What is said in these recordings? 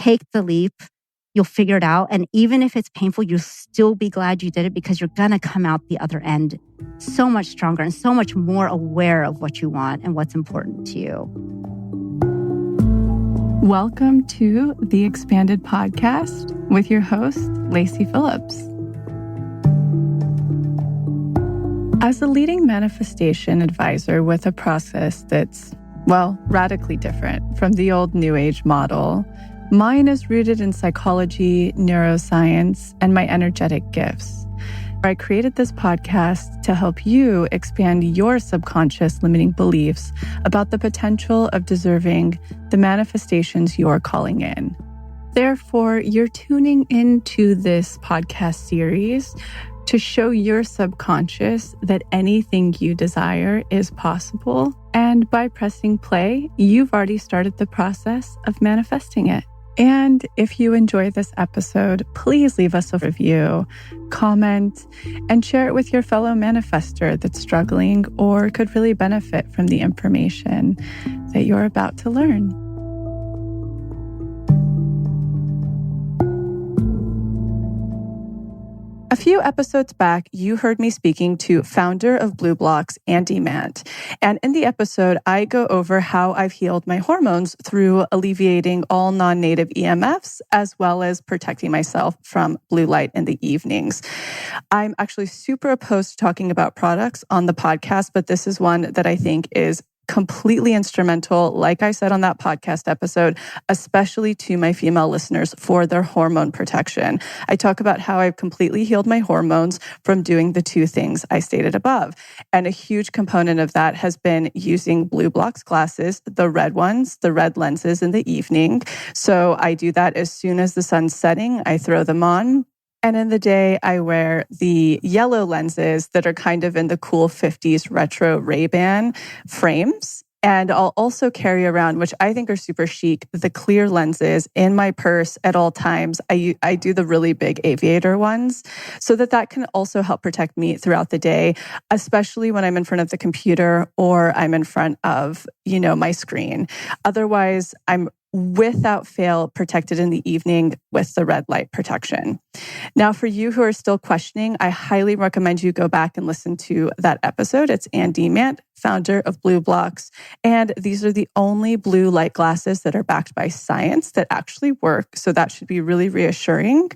take the leap. You'll figure it out. And even if it's painful, you'll still be glad you did it because you're going to come out the other end so much stronger and so much more aware of what you want and what's important to you. Welcome to the Expanded Podcast with your host, Lacy Phillips. As a leading manifestation advisor with a process that's, radically different from the old New Age model, mine is rooted in psychology, neuroscience, and my energetic gifts. I created this podcast to help you expand your subconscious limiting beliefs about the potential of deserving the manifestations you're calling in. Therefore, you're tuning into this podcast series to show your subconscious that anything you desire is possible. And by pressing play, you've already started the process of manifesting it. And if you enjoy this episode, please leave us a review, comment, and share it with your fellow manifestor that's struggling or could really benefit from the information that you're about to learn. A few episodes back, you heard me speaking to founder of Blue Blocks, Andy Mant. And in the episode, I go over how I've healed my hormones through alleviating all non-native EMFs, as well as protecting myself from blue light in the evenings. I'm actually super opposed to talking about products on the podcast, but this is one that I think is completely instrumental, like I said on that podcast episode, especially to my female listeners for their hormone protection. I talk about how I've completely healed my hormones from doing the two things I stated above. And a huge component of that has been using Blue Blocks glasses, the red ones, the red lenses in the evening. So I do that as soon as the sun's setting, I throw them on. And in the day, I wear the yellow lenses that are kind of in the cool 50s retro Ray-Ban frames. And I'll also carry around, which I think are super chic, the clear lenses in my purse at all times. I do the really big aviator ones so that can also help protect me throughout the day, especially when I'm in front of the computer or I'm in front of, my screen. Otherwise, I'm without fail protected in the evening with the red light protection. Now, for you who are still questioning, I highly recommend you go back and listen to that episode. It's Andy Mant, founder of Blue Blocks. And these are the only blue light glasses that are backed by science that actually work. So that should be really reassuring.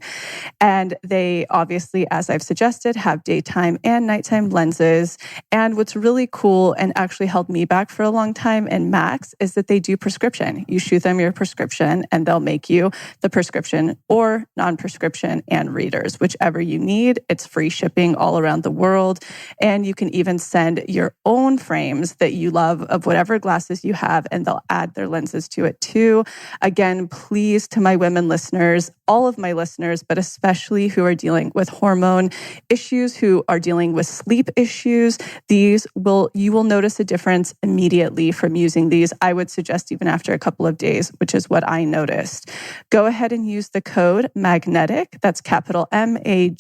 And they obviously, as I've suggested, have daytime and nighttime lenses. And what's really cool and actually held me back for a long time and Max is that they do prescription. You shoot them your prescription and they'll make you the prescription or non-prescription and readers, whichever you need. It's free shipping all around the world. And you can even send your own frames that you love of whatever glasses you have, and they'll add their lenses to it too. Again, please, to my women listeners, all of my listeners, but especially who are dealing with hormone issues, who are dealing with sleep issues, you will notice a difference immediately from using these. I would suggest even after a couple of days, which is what I noticed. Go ahead and use the code MAGNETIC, that's capital MAGNETIC,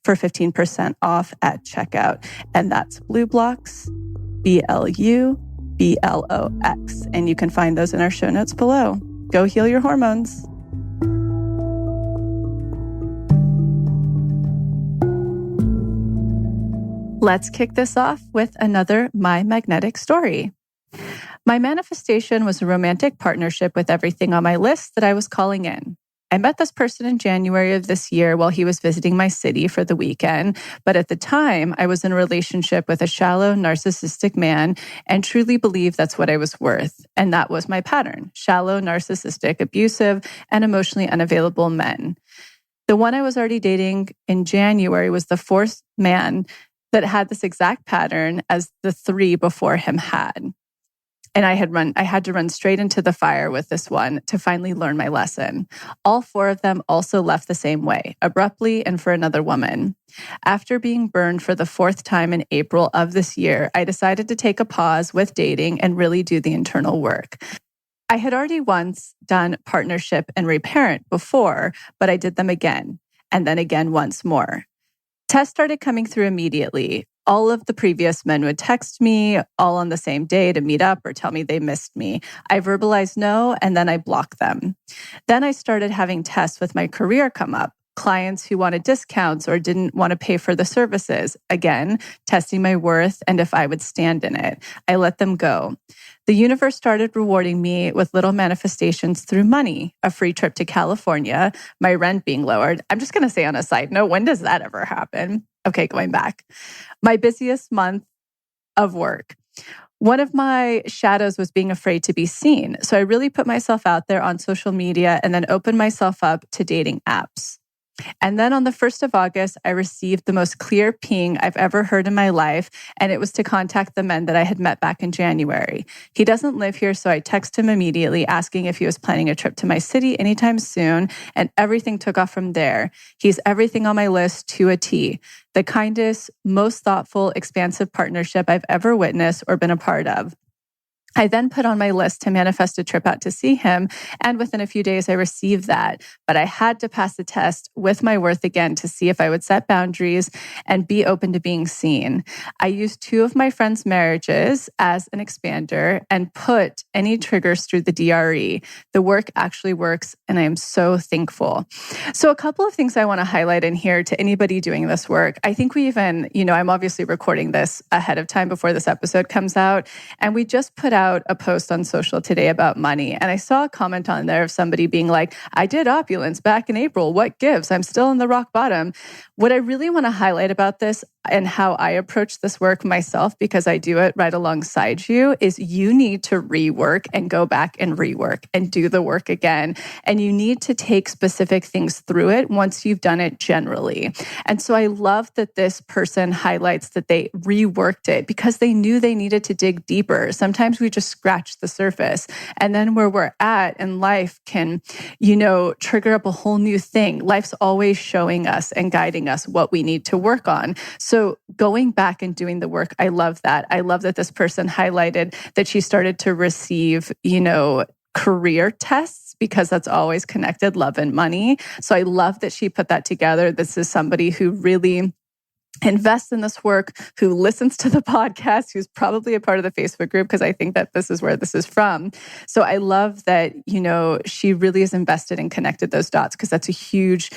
for 15% off at checkout. And that's Blue Blocks, BLUBLOX. And you can find those in our show notes below. Go heal your hormones. Let's kick this off with another My Magnetic story. My manifestation was a romantic partnership with everything on my list that I was calling in. I met this person in January of this year while he was visiting my city for the weekend. But at the time, I was in a relationship with a shallow, narcissistic man and truly believed that's what I was worth. And that was my pattern: shallow, narcissistic, abusive, and emotionally unavailable men. The one I was already dating in January was the fourth man that had this exact pattern as the three before him had. And I had to run straight into the fire with this one to finally learn my lesson. All four of them also left the same way, abruptly and for another woman. After being burned for the fourth time in April of this year, I decided to take a pause with dating and really do the internal work. I had already once done partnership and reparent before, but I did them again, and then again once more. Tests started coming through immediately. All of the previous men would text me all on the same day to meet up or tell me they missed me. I verbalized no, and then I blocked them. Then I started having tests with my career come up. Clients who wanted discounts or didn't want to pay for the services. Again, testing my worth and if I would stand in it. I let them go. The universe started rewarding me with little manifestations through money, a free trip to California, my rent being lowered. I'm just going to say on a side note, when does that ever happen? Okay, going back. My busiest month of work. One of my shadows was being afraid to be seen. So I really put myself out there on social media and then opened myself up to dating apps. And then on the 1st of August, I received the most clear ping I've ever heard in my life, and it was to contact the men that I had met back in January. He doesn't live here, so I text him immediately asking if he was planning a trip to my city anytime soon, and everything took off from there. He's everything on my list to a T. The kindest, most thoughtful, expansive partnership I've ever witnessed or been a part of. I then put on my list to manifest a trip out to see him, and within a few days I received that. But I had to pass the test with my worth again to see if I would set boundaries and be open to being seen. I used 2 of my friends' marriages as an expander and put any triggers through the DRE. The work actually works, and I am so thankful. So a couple of things I want to highlight in here to anybody doing this work. I think we even, I'm obviously recording this ahead of time before this episode comes out, and we just put out a post on social today about money. And I saw a comment on there of somebody being like, I did opulence back in April. What gives? I'm still in the rock bottom. What I really want to highlight about this and how I approach this work myself, because I do it right alongside you, is you need to rework and go back and rework and do the work again. And you need to take specific things through it once you've done it generally. And so I love that this person highlights that they reworked it because they knew they needed to dig deeper. Sometimes we just scratch the surface. And then where we're at in life can, trigger up a whole new thing. Life's always showing us and guiding us what we need to work on. So going back and doing the work, I love that. I love that this person highlighted that she started to receive, career tests because that's always connected, love and money. So I love that she put that together. This is somebody who really invests in this work, who listens to the podcast, who's probably a part of the Facebook group, because I think that this is where this is from. So I love that, she really is invested and connected those dots because that's a huge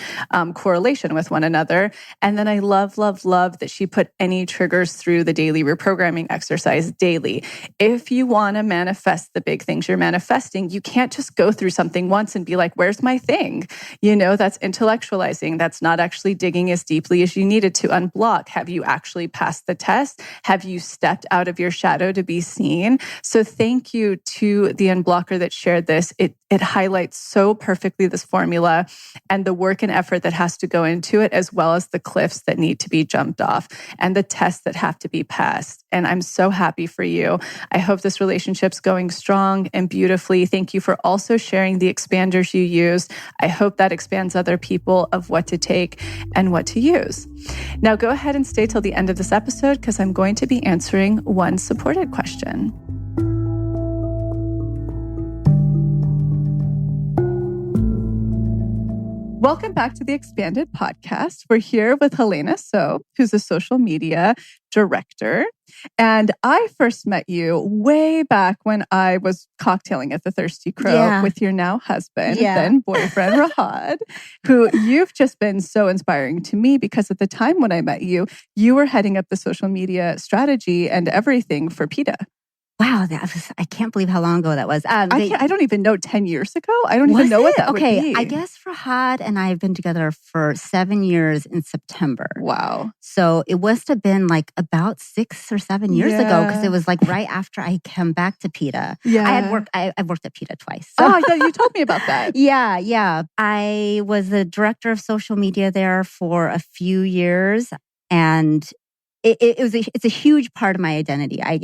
correlation with one another. And then I love, love, love that she put any triggers through the daily reprogramming exercise daily. If you want to manifest the big things you're manifesting, you can't just go through something once and be like, where's my thing? That's intellectualizing. That's not actually digging as deeply as you needed to unblock. Have you actually passed the test? Have you stepped out of your shadow to be seen? So thank you to the unblocker that shared this. It highlights so perfectly this formula and the work and effort that has to go into it, as well as the cliffs that need to be jumped off and the tests that have to be passed. And I'm so happy for you. I hope this relationship's going strong and beautifully. Thank you for also sharing the expanders you use. I hope that expands other people of what to take and what to use. Now go ahead and stay till the end of this episode because I'm going to be answering one supported question. Welcome back to the Expanded Podcast. We're here with Helena, who's a social media director. And I first met you way back when I was cocktailing at the Thirsty Crow with your now husband, then boyfriend, Rahad, who you've just been so inspiring to me because at the time when I met you, you were heading up the social media strategy and everything for PETA. Wow, I can't believe how long ago that was. I don't even know, 10 years ago? I don't even know what that would be. I guess Rahad and I have been together for 7 years in September. Wow. So it must have been like about 6 or 7 years ago because it was like right after I came back to PETA. Yeah. I've worked at PETA twice. So. Oh, you told me about that. Yeah. I was the director of social media there for a few years, and it's a huge part of my identity. I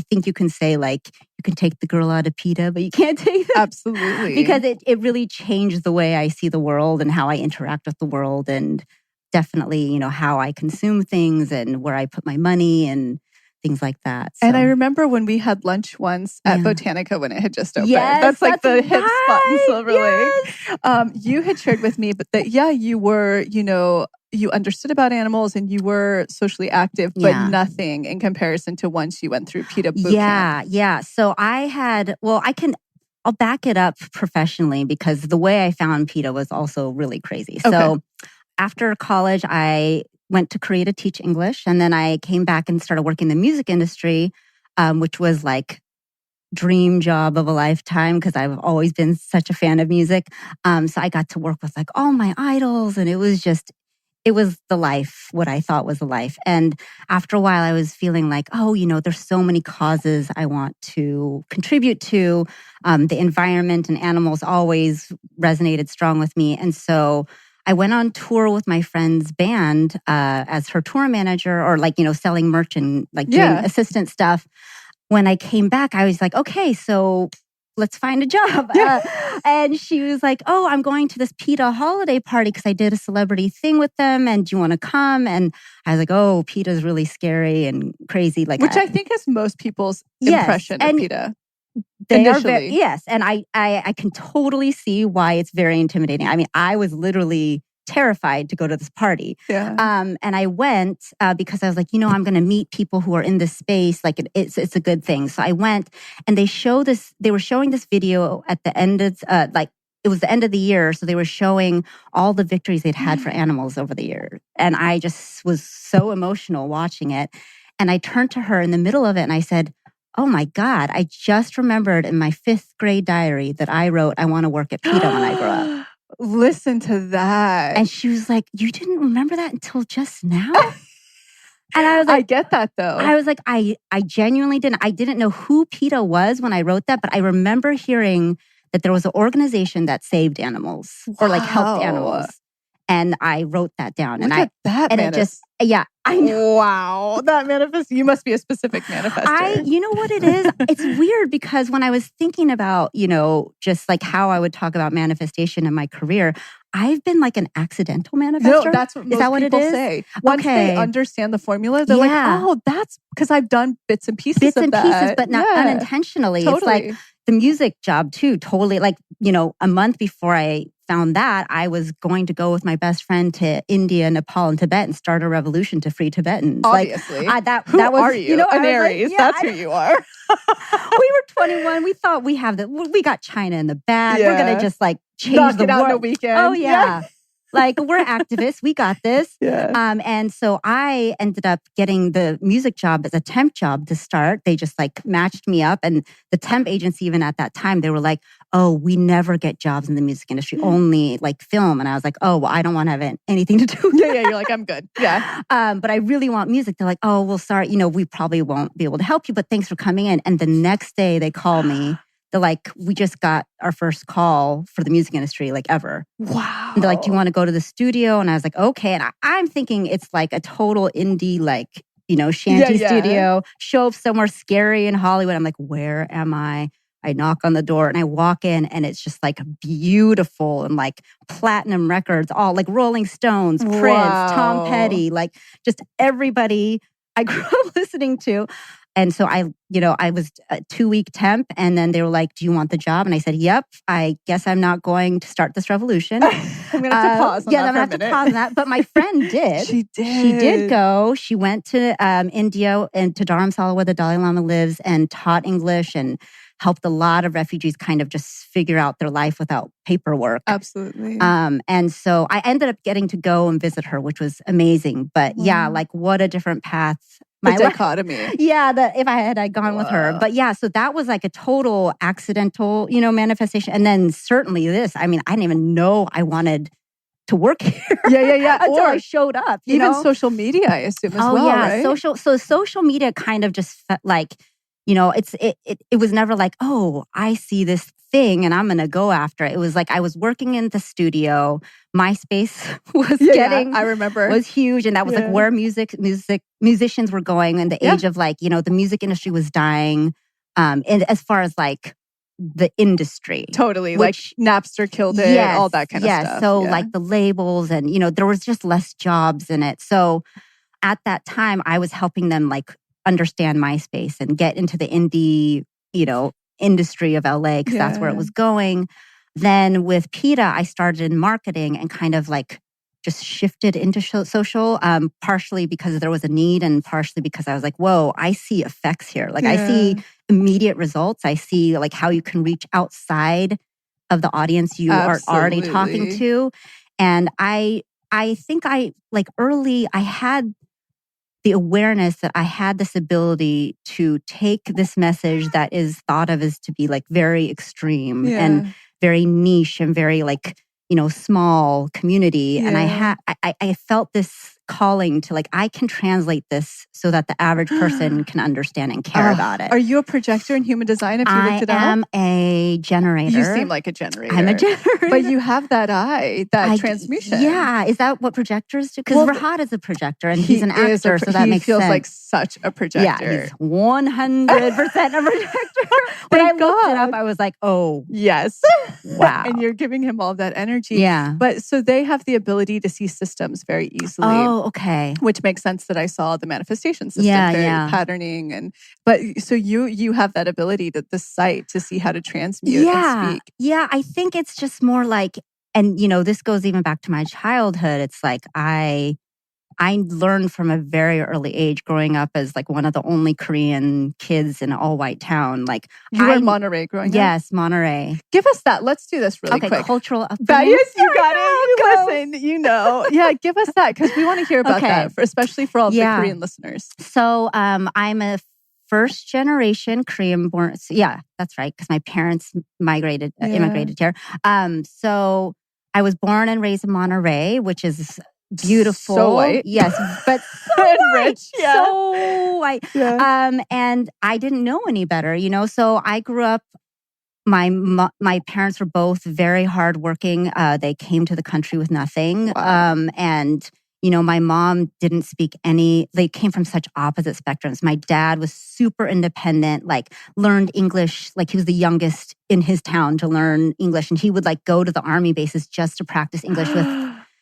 think you can say like you can take the girl out of PETA, but you can't take the, absolutely, because it really changed the way I see the world and how I interact with the world, and definitely how I consume things and where I put my money and things like that. So. And I remember when we had lunch once at Botanica when it had just opened. Yes, that's like the hip spot in Silver Lake. You had shared with me, but that you were you understood about animals and you were socially active, but nothing in comparison to once you went through PETA boot camp. Yeah. So I'll back it up professionally because the way I found PETA was also really crazy. Okay. So after college, I went to Korea to teach English. And then I came back and started working in the music industry, which was like dream job of a lifetime because I've always been such a fan of music. So I got to work with like all my idols, and it was the life, what I thought was the life. And after a while, I was feeling like, there's so many causes I want to contribute to. The environment and animals always resonated strong with me. And so I went on tour with my friend's band as her tour manager, or selling merch and doing assistant stuff. When I came back, I was like, okay, so let's find a job. And she was like, oh, I'm going to this PETA holiday party because I did a celebrity thing with them. And do you want to come? And I was like, oh, PETA is really scary and crazy. Which I think is most people's impression of PETA. They initially. Yes. And I can totally see why it's very intimidating. I mean, I was literally terrified to go to this party. Yeah. And I went because I was like, I'm going to meet people who are in this space. Like it's a good thing. So I went, and they were showing this video at the end of it was the end of the year. So they were showing all the victories they'd had for animals over the year. And I just was so emotional watching it. And I turned to her in the middle of it and I said, oh my God, I just remembered in my 5th grade diary that I wrote, I want to work at PETA when I grow up. Listen to that. And she was like, you didn't remember that until just now? And I was like, I get that though. I was like, I genuinely didn't. I didn't know who PETA was when I wrote that, but I remember hearing that there was an organization that saved animals or helped animals. And I wrote that down. Look at that. And it just, I know. Wow. That manifest, you must be a specific manifester. You know what it is? It's weird because when I was thinking about, just like how I would talk about manifestation in my career, I've been like an accidental manifester. No, that's what most people say. Once they understand the formula, they're like, oh, that's because I've done bits and pieces of that. But not unintentionally. Totally. It's like the music job too, totally. A month before I found that, I was going to go with my best friend to India, Nepal, and Tibet and start a revolution to free Tibetans. Obviously. Who are you? An Aries. That's who you are. We were 21. We thought we got China in the bag. We're going to just change Knock the it out world. in a weekend. Oh, yeah. We're activists. We got this. Yeah. And so I ended up getting the music job as a temp job to start. They just matched me up. And the temp agency, even at that time, they were like, oh, we never get jobs in the music industry, only film. And I was like, oh, well, I don't want to have anything to do with that. Yeah. You're like, I'm good. Yeah. But I really want music. They're like, oh, well, sorry, we probably won't be able to help you, but thanks for coming in. And the next day they call me. They're like, we just got our first call for the music industry, ever. Wow. And they're like, do you want to go to the studio? And I was like, okay. And I'm thinking it's a total indie, shanty studio, show up somewhere scary in Hollywood. I'm like, where am I? I knock on the door and I walk in and it's just beautiful and platinum records, all Rolling Stones, Prince, Tom Petty, just everybody I grew up listening to. And so I was a 2-week temp, and then they were like, do you want the job? And I said, yep, I guess I'm not going to start this revolution. I'm going to have to pause on that for a minute. I'm going to have to pause on that. But my friend did. She did. She did go. She went to India and to Dharamsala where the Dalai Lama lives and taught English and helped a lot of refugees kind of just figure out their life without paperwork. Absolutely. And so I ended up getting to go and visit her, which was amazing. But what a different path. The dichotomy. If I had gone with her. But so that was a total accidental, manifestation. And then certainly this, I didn't even know I wanted to work here. Yeah. Until I showed up. Even social media, I assume, as well, right? Social media kind of just felt it was never oh, I see this thing and I'm going to go after it. It was I was working in the studio. MySpace was huge. And that was where musicians were going. And the age of the music industry was dying. And as far as the industry. Totally. Napster killed it, all that kind of stuff. So the labels and, there was just less jobs in it. So at that time I was helping them understand MySpace and get into the indie, industry of LA because that's where it was going. Then with PETA, I started in marketing and kind of just shifted into social, partially because there was a need and partially because I was like, whoa, I see effects here. Like I see immediate results. I see like how you can reach outside of the audience you are already talking to. And I think I had the awareness that I had this ability to take this message that is thought of as to be like very extreme and very niche and very like, small community. And I felt this calling to like, I can translate this so that the average person can understand and care about it. Are you a projector in human design? If you looked it up? I am a generator. You seem like a generator. I'm a generator. But you have that eye, that transmutation. Yeah. Is that what projectors do? Because Rahad is a projector and he's an actor, so that makes sense. He feels like such a projector. Yeah, he's 100% a projector. When I looked it up, I was like, oh. Yes. Wow. And you're giving him all that energy. Yeah. But so they have the ability to see systems very easily. Oh, okay. Which makes sense that I saw the manifestation system, patterning. But so you have that ability, the sight to see how to transmute and speak. Yeah, I think it's just more like, and this goes even back to my childhood. It's like I learned from a very early age, growing up as like one of the only Korean kids in an all-white town. Like you were in Monterey growing up? Yes, Monterey. Give us that. Let's do this really quick. Cultural upbringing. Yes, you got it. You listen, Yeah, give us that because we want to hear about that, especially for all the Korean listeners. So I'm a first generation Korean born. Yeah, that's right. Because my parents immigrated here. So I was born and raised in Monterey, which is beautiful. So white. Yes, but so and white. Rich. Yeah. So white. Yeah. And I didn't know any better, So I grew up, my parents were both very hardworking. They came to the country with nothing. Wow. And my mom didn't speak they came from such opposite spectrums. My dad was super independent, like learned English, like he was the youngest in his town to learn English. And he would like go to the army bases just to practice English with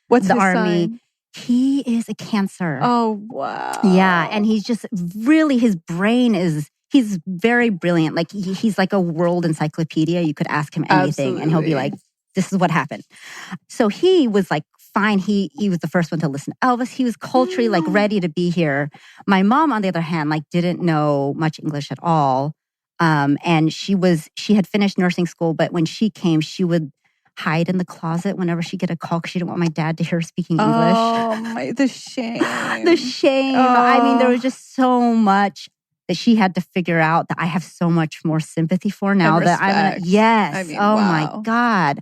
What's the his army. sign? He is a Cancer. Oh, wow. Yeah. And he's just really, his brain he's very brilliant. Like he's like a world encyclopedia. You could ask him anything and he'll be like, this is what happened. So he was like, fine. He was the first one to listen to Elvis. He was culturally like ready to be here. My mom, on the other hand, like didn't know much English at all. And she had finished nursing school, but when she came, she would hide in the closet whenever she get a call because she didn't want my dad to hear her speaking English. Oh, the shame. The shame. Oh. I mean, there was just so much that she had to figure out that I have so much more sympathy for now that I'm my God.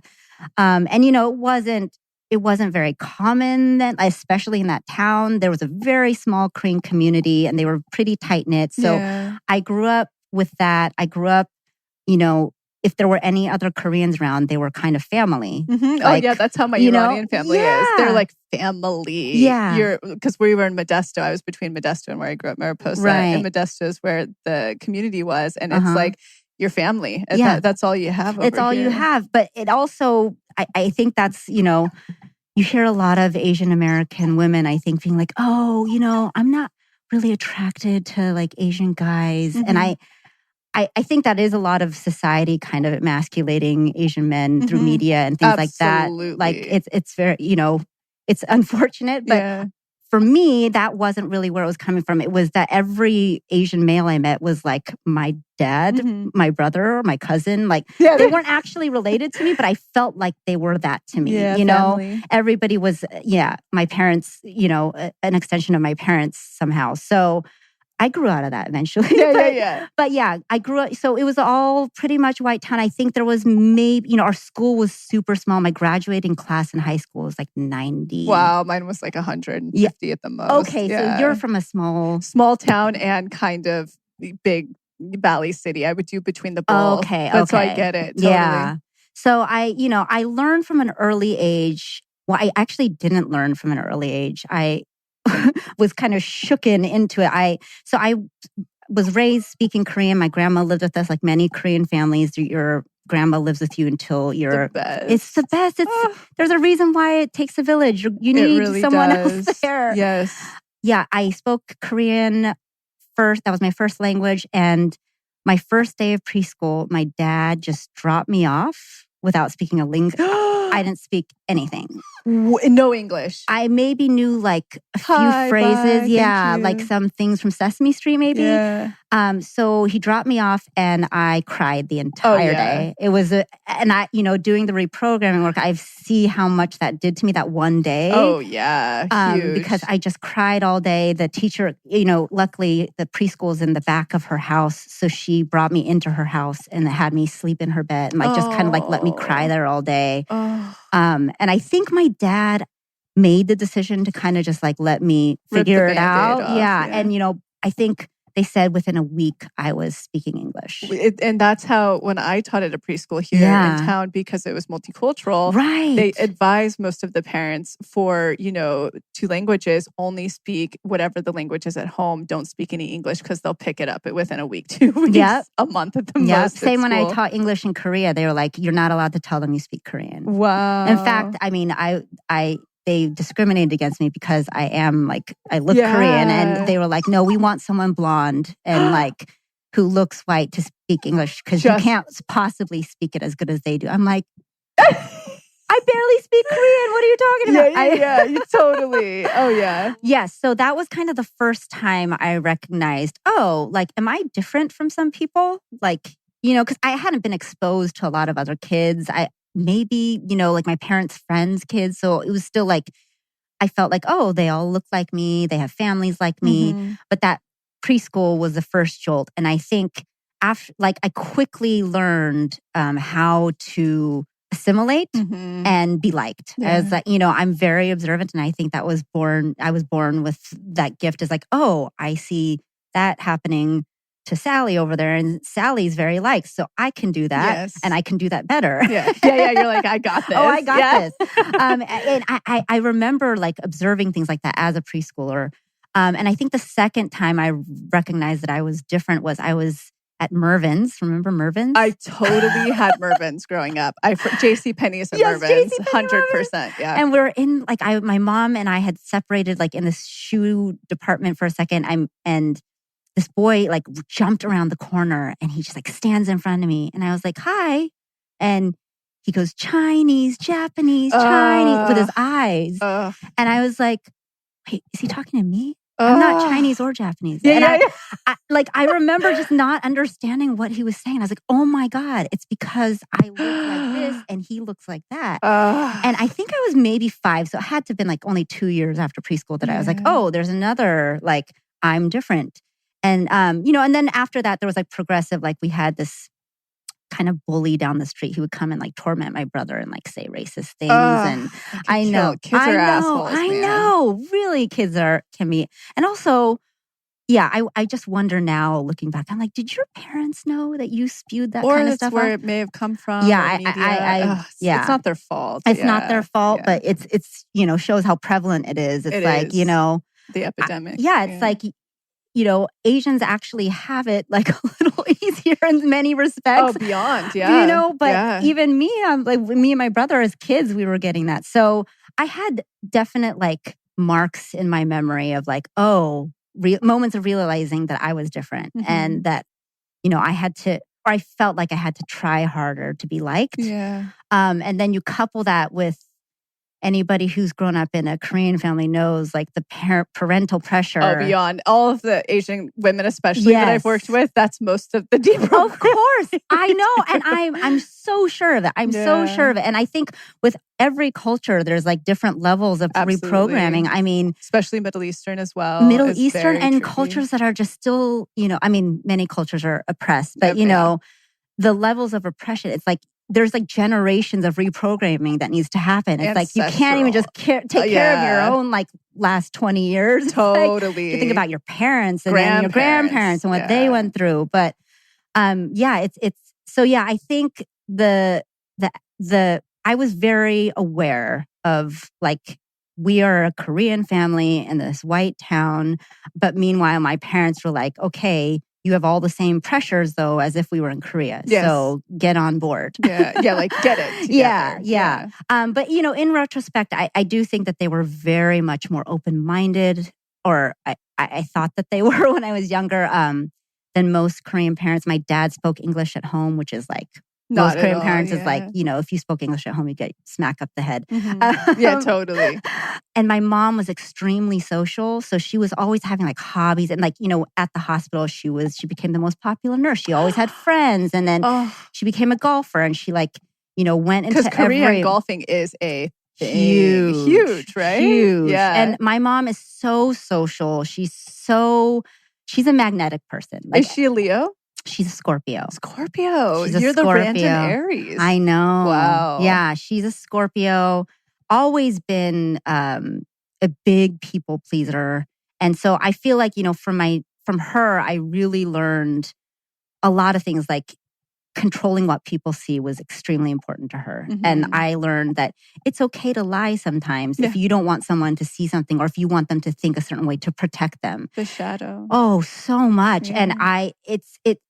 And it wasn't very common then, especially in that town. There was a very small Korean community and they were pretty tight knit. So I grew up with that. I grew up, if there were any other Koreans around, they were kind of family. Mm-hmm. Like, that's how my Iranian family is. They're like family. Yeah. Because we were in Modesto. I was between Modesto and where I grew up, Mariposa. Right. And Modesto is where the community was. And it's like your family. That's all you have over It's all here. you have. But it also, I think that's, you hear a lot of Asian American women, I think, being like, oh, I'm not really attracted to like Asian guys. Mm-hmm. And I think that is a lot of society kind of emasculating Asian men through media and things like that. Like it's very, it's unfortunate, but for me, that wasn't really where it was coming from. It was that every Asian male I met was like my dad, my brother, my cousin. Like they weren't actually related to me, but I felt like they were that to me. Family. Everybody was, my parents, an extension of my parents somehow. So I grew out of that eventually. But I grew up. So it was all pretty much white town. I think there was maybe, our school was super small. My graduating class in high school was like 90. Wow, mine was like 150 at the most. Okay, so you're from a small town and kind of big valley city. I would do between the both. Okay. So I get it. Totally. Yeah. So I learned from an early age. Well, I actually didn't learn from an early age. I was kind of shooken into it. I was raised speaking Korean. My grandma lived with us, like many Korean families. Your grandma lives with you until you're. It's the best. There's a reason why it takes a village. You need really someone else there. Yes. Yeah, I spoke Korean first. That was my first language. And my first day of preschool, my dad just dropped me off without speaking a language. I didn't speak anything. No English. I maybe knew like a few Hi, phrases. bye, Yeah, thank you. like some things from Sesame Street maybe. Yeah. So he dropped me off and I cried the entire day. It was, and I, doing the reprogramming work, I see how much that did to me that one day. Oh, yeah. Huge. Because I just cried all day. The teacher, luckily the preschool is in the back of her house. So she brought me into her house and had me sleep in her bed and just kind of like let me cry there all day. And I think my dad made the decision to kind of just like let me figure it out. Yeah. And, I think they said within a week I was speaking English. And that's how, when I taught at a preschool here in town, because it was multicultural, they advise most of the parents for, 2 languages, only speak whatever the language is at home. Don't speak any English because they'll pick it up within a week, 2 weeks, a month at the most. Same when I taught English in Korea. They were like, you're not allowed to tell them you speak Korean. Wow. In fact, I mean, they discriminated against me because I look Korean, and they were like, no, we want someone blonde and like who looks white to speak English because you can't possibly speak it as good as they do. I'm like, I barely speak Korean. What are you talking about? You totally. Oh, yeah. Yes. So that was kind of the first time I recognized, am I different from some people? Like, because I hadn't been exposed to a lot of other kids. Maybe, like my parents' friends' kids. So it was still like, I felt like, they all look like me. They have families like me. But that preschool was the first jolt. And I think after, I quickly learned how to assimilate and be liked. As I'm very observant. And I think I was born with that gift is like, I see that happening to Sally over there, and Sally's very liked, so I can do that, and I can do that better. Yeah. You're like, I got this. I got this. And I remember like observing things like that as a preschooler. And I think the second time I recognized that I was different was I was at Mervyn's. Remember Mervyn's? I totally had Mervyn's growing up. JCPenney's and Mervyn's, 100%. Yeah. And we're in my mom and I had separated in this shoe department for a second. And this boy jumped around the corner and he just stands in front of me. And I was like, hi. And he goes, Chinese, Japanese, Chinese with his eyes. And I was like, wait, is he talking to me? I'm not Chinese or Japanese. I remember just not understanding what he was saying. I was like, oh my God, it's because I look like this and he looks like that. And I think I was maybe 5. So it had to have been only 2 years after preschool that I was like, there's another, I'm different. And, and then after that, there was progressive, we had this kind of bully down the street. He would come and torment my brother and say racist things. And I know. Kids are assholes, I know. Really, kids can be. And also, I just wonder now, looking back, I'm like, did your parents know that you spewed that kind of stuff? Or where it may have come from. Yeah, it's not their fault. It's not their fault, but it's shows how prevalent it is. It's the epidemic. It's Asians actually have it a little easier in many respects. Oh, beyond, yeah. But even me, me and my brother as kids, we were getting that. So I had definite marks in my memory of moments of realizing that I was different and that, I had to, or I felt like I had to try harder to be liked. Yeah. And then you couple that with anybody who's grown up in a Korean family knows the parental pressure. Oh, beyond all of the Asian women, especially that I've worked with, that's most of the deprogramming. Of course, I know, and I'm so sure of it. I'm so sure of it, and I think with every culture, there's different levels of reprogramming. I mean, especially Middle Eastern as well. Middle Eastern and cultures that are just still, many cultures are oppressed, but the levels of oppression. It's there's generations of reprogramming that needs to happen. It's you can't even just take care of your own last 20 years. Totally. You think about your parents and then your grandparents and what they went through. But it's so I think the I was very aware of we are a Korean family in this white town, but meanwhile my parents were like, okay, you have all the same pressures, though, as if we were in Korea. Yes. So get on board. Get it. Yeah. But, in retrospect, I do think that they were very much more open-minded, or I thought that they were when I was younger than most Korean parents. My dad spoke English at home, which is Most Not at Korean all, parents is yeah. like, if you spoke English at home, you get smack up the head. Yeah, totally. And my mom was extremely social. So she was always having like hobbies. And like, at the hospital, she became the most popular nurse. She always had friends. And then she became a golfer. And she like, went into Because Korean golfing is a huge, right? Huge. Yeah. And my mom is so social. She's a magnetic person. Like, is she a Leo? She's a Scorpio. Scorpio. She's a You're Scorpio. the random Aries. I know. Wow. Yeah, she's a Scorpio. Always been a big people pleaser. And so I feel like, from her, I really learned a lot of things, like controlling what people see was extremely important to her. And I learned that it's okay to lie sometimes if you don't want someone to see something, or if you want them to think a certain way to protect them. The shadow. Oh, so much. Yeah. And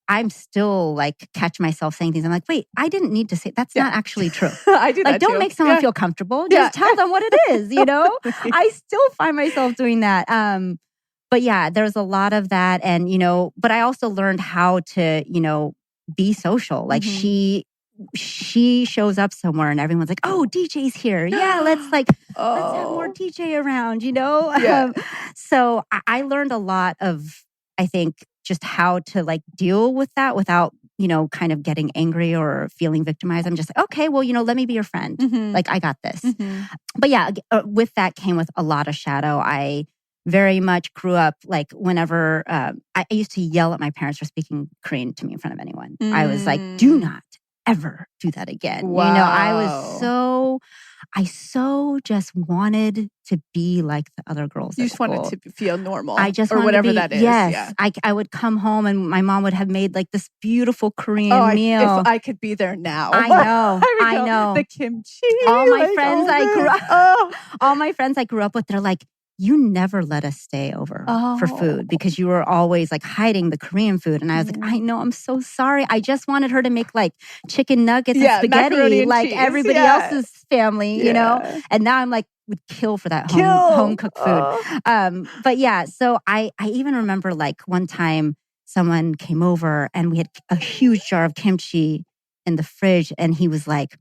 I'm still like catch myself saying things. I'm like, wait, I didn't need to say that's not actually true. I do that like, don't too. make someone feel comfortable. Just tell them what it is, I still find myself doing that. But yeah, there's a lot of that. And, but I also learned how to, be social. Like she shows up somewhere and everyone's like, oh, DJ's here. Yeah, let's have more DJ around, Yeah. So I learned a lot of, I think, just how to like deal with that without, kind of getting angry or feeling victimized. I'm just like, okay, well, let me be your friend. Like, I got this. But yeah, with that came with a lot of shadow. I very much grew up like whenever I used to yell at my parents for speaking Korean to me in front of anyone. I was like, do not ever do that again. Wow. I so just wanted to be like the other girls. You just wanted to feel normal. I just or wanted whatever to be, that is. Yes. Yeah. I would come home and my mom would have made like this beautiful Korean meal. If I could be there now. I know. I know. The kimchi. All my friends I grew up with, they're like, you never let us stay over for food because you were always like hiding the Korean food. And I was like, I know, I'm so sorry. I just wanted her to make like chicken nuggets and spaghetti like cheese. Everybody else's family, And now I'm like, would kill for that home cooked food. But yeah, so I even remember like one time someone came over and we had a huge jar of kimchi in the fridge. And he was like,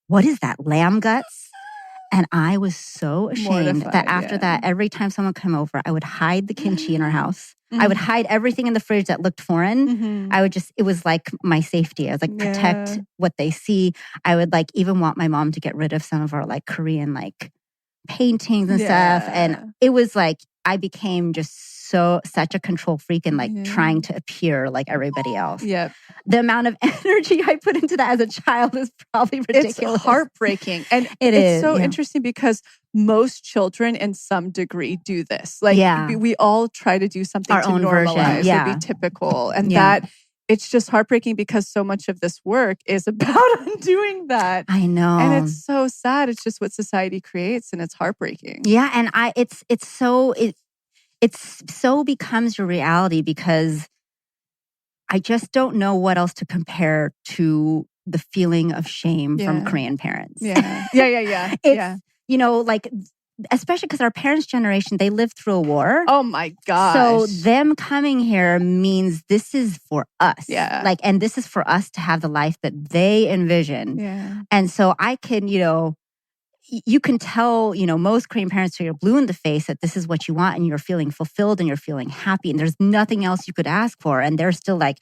what is that, lamb guts? And I was so ashamed that after that, every time someone came over, I would hide the kimchi in our house. I would hide everything in the fridge that looked foreign. It was like my safety. I was like, protect what they see. I would like even want my mom to get rid of some of our like Korean like paintings and stuff. And it was like, I became just such a control freak and like trying to appear like everybody else. Yeah. The amount of energy I put into that as a child is probably ridiculous. It's heartbreaking. And it's so interesting because most children in some degree do this. Like we all try to do something our to own normalize version. or be typical. And that it's just heartbreaking because so much of this work is about undoing that. I know. And it's so sad. It's just what society creates and it's heartbreaking. Yeah. And it so becomes your reality because I just don't know what else to compare to the feeling of shame from Korean parents. Yeah. It's, like, especially because our parents' generation, they lived through a war. Oh my gosh. So them coming here means this is for us. Yeah. Like, and this is for us to have the life that they envision. Yeah. And so I can, you can tell, most Korean parents till you're blue in the face that this is what you want and you're feeling fulfilled and you're feeling happy and there's nothing else you could ask for. And they're still like,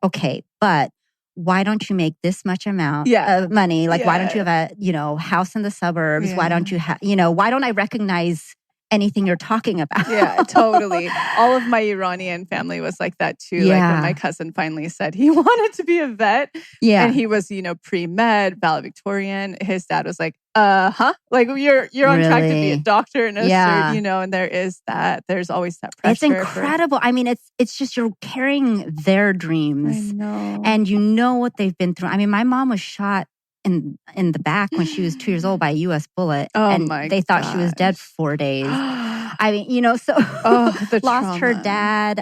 okay, but why don't you make this much amount of money? Like, why don't you have a, house in the suburbs? Yeah. Why don't you have, why don't I recognize anything you're talking about? Yeah, totally. All of my Iranian family was like that too. Yeah. Like when my cousin finally said he wanted to be a vet and he was, pre-med, valedictorian, his dad was like, like you're on track to be a doctor and a surgeon, and there is that. There's always that pressure. It's incredible. I mean, it's just you're carrying their dreams. I know. And you know what they've been through. I mean, my mom was shot in the back when she was 2 years old by a U.S. bullet. And they thought she was dead for 4 days. I mean, so lost her dad.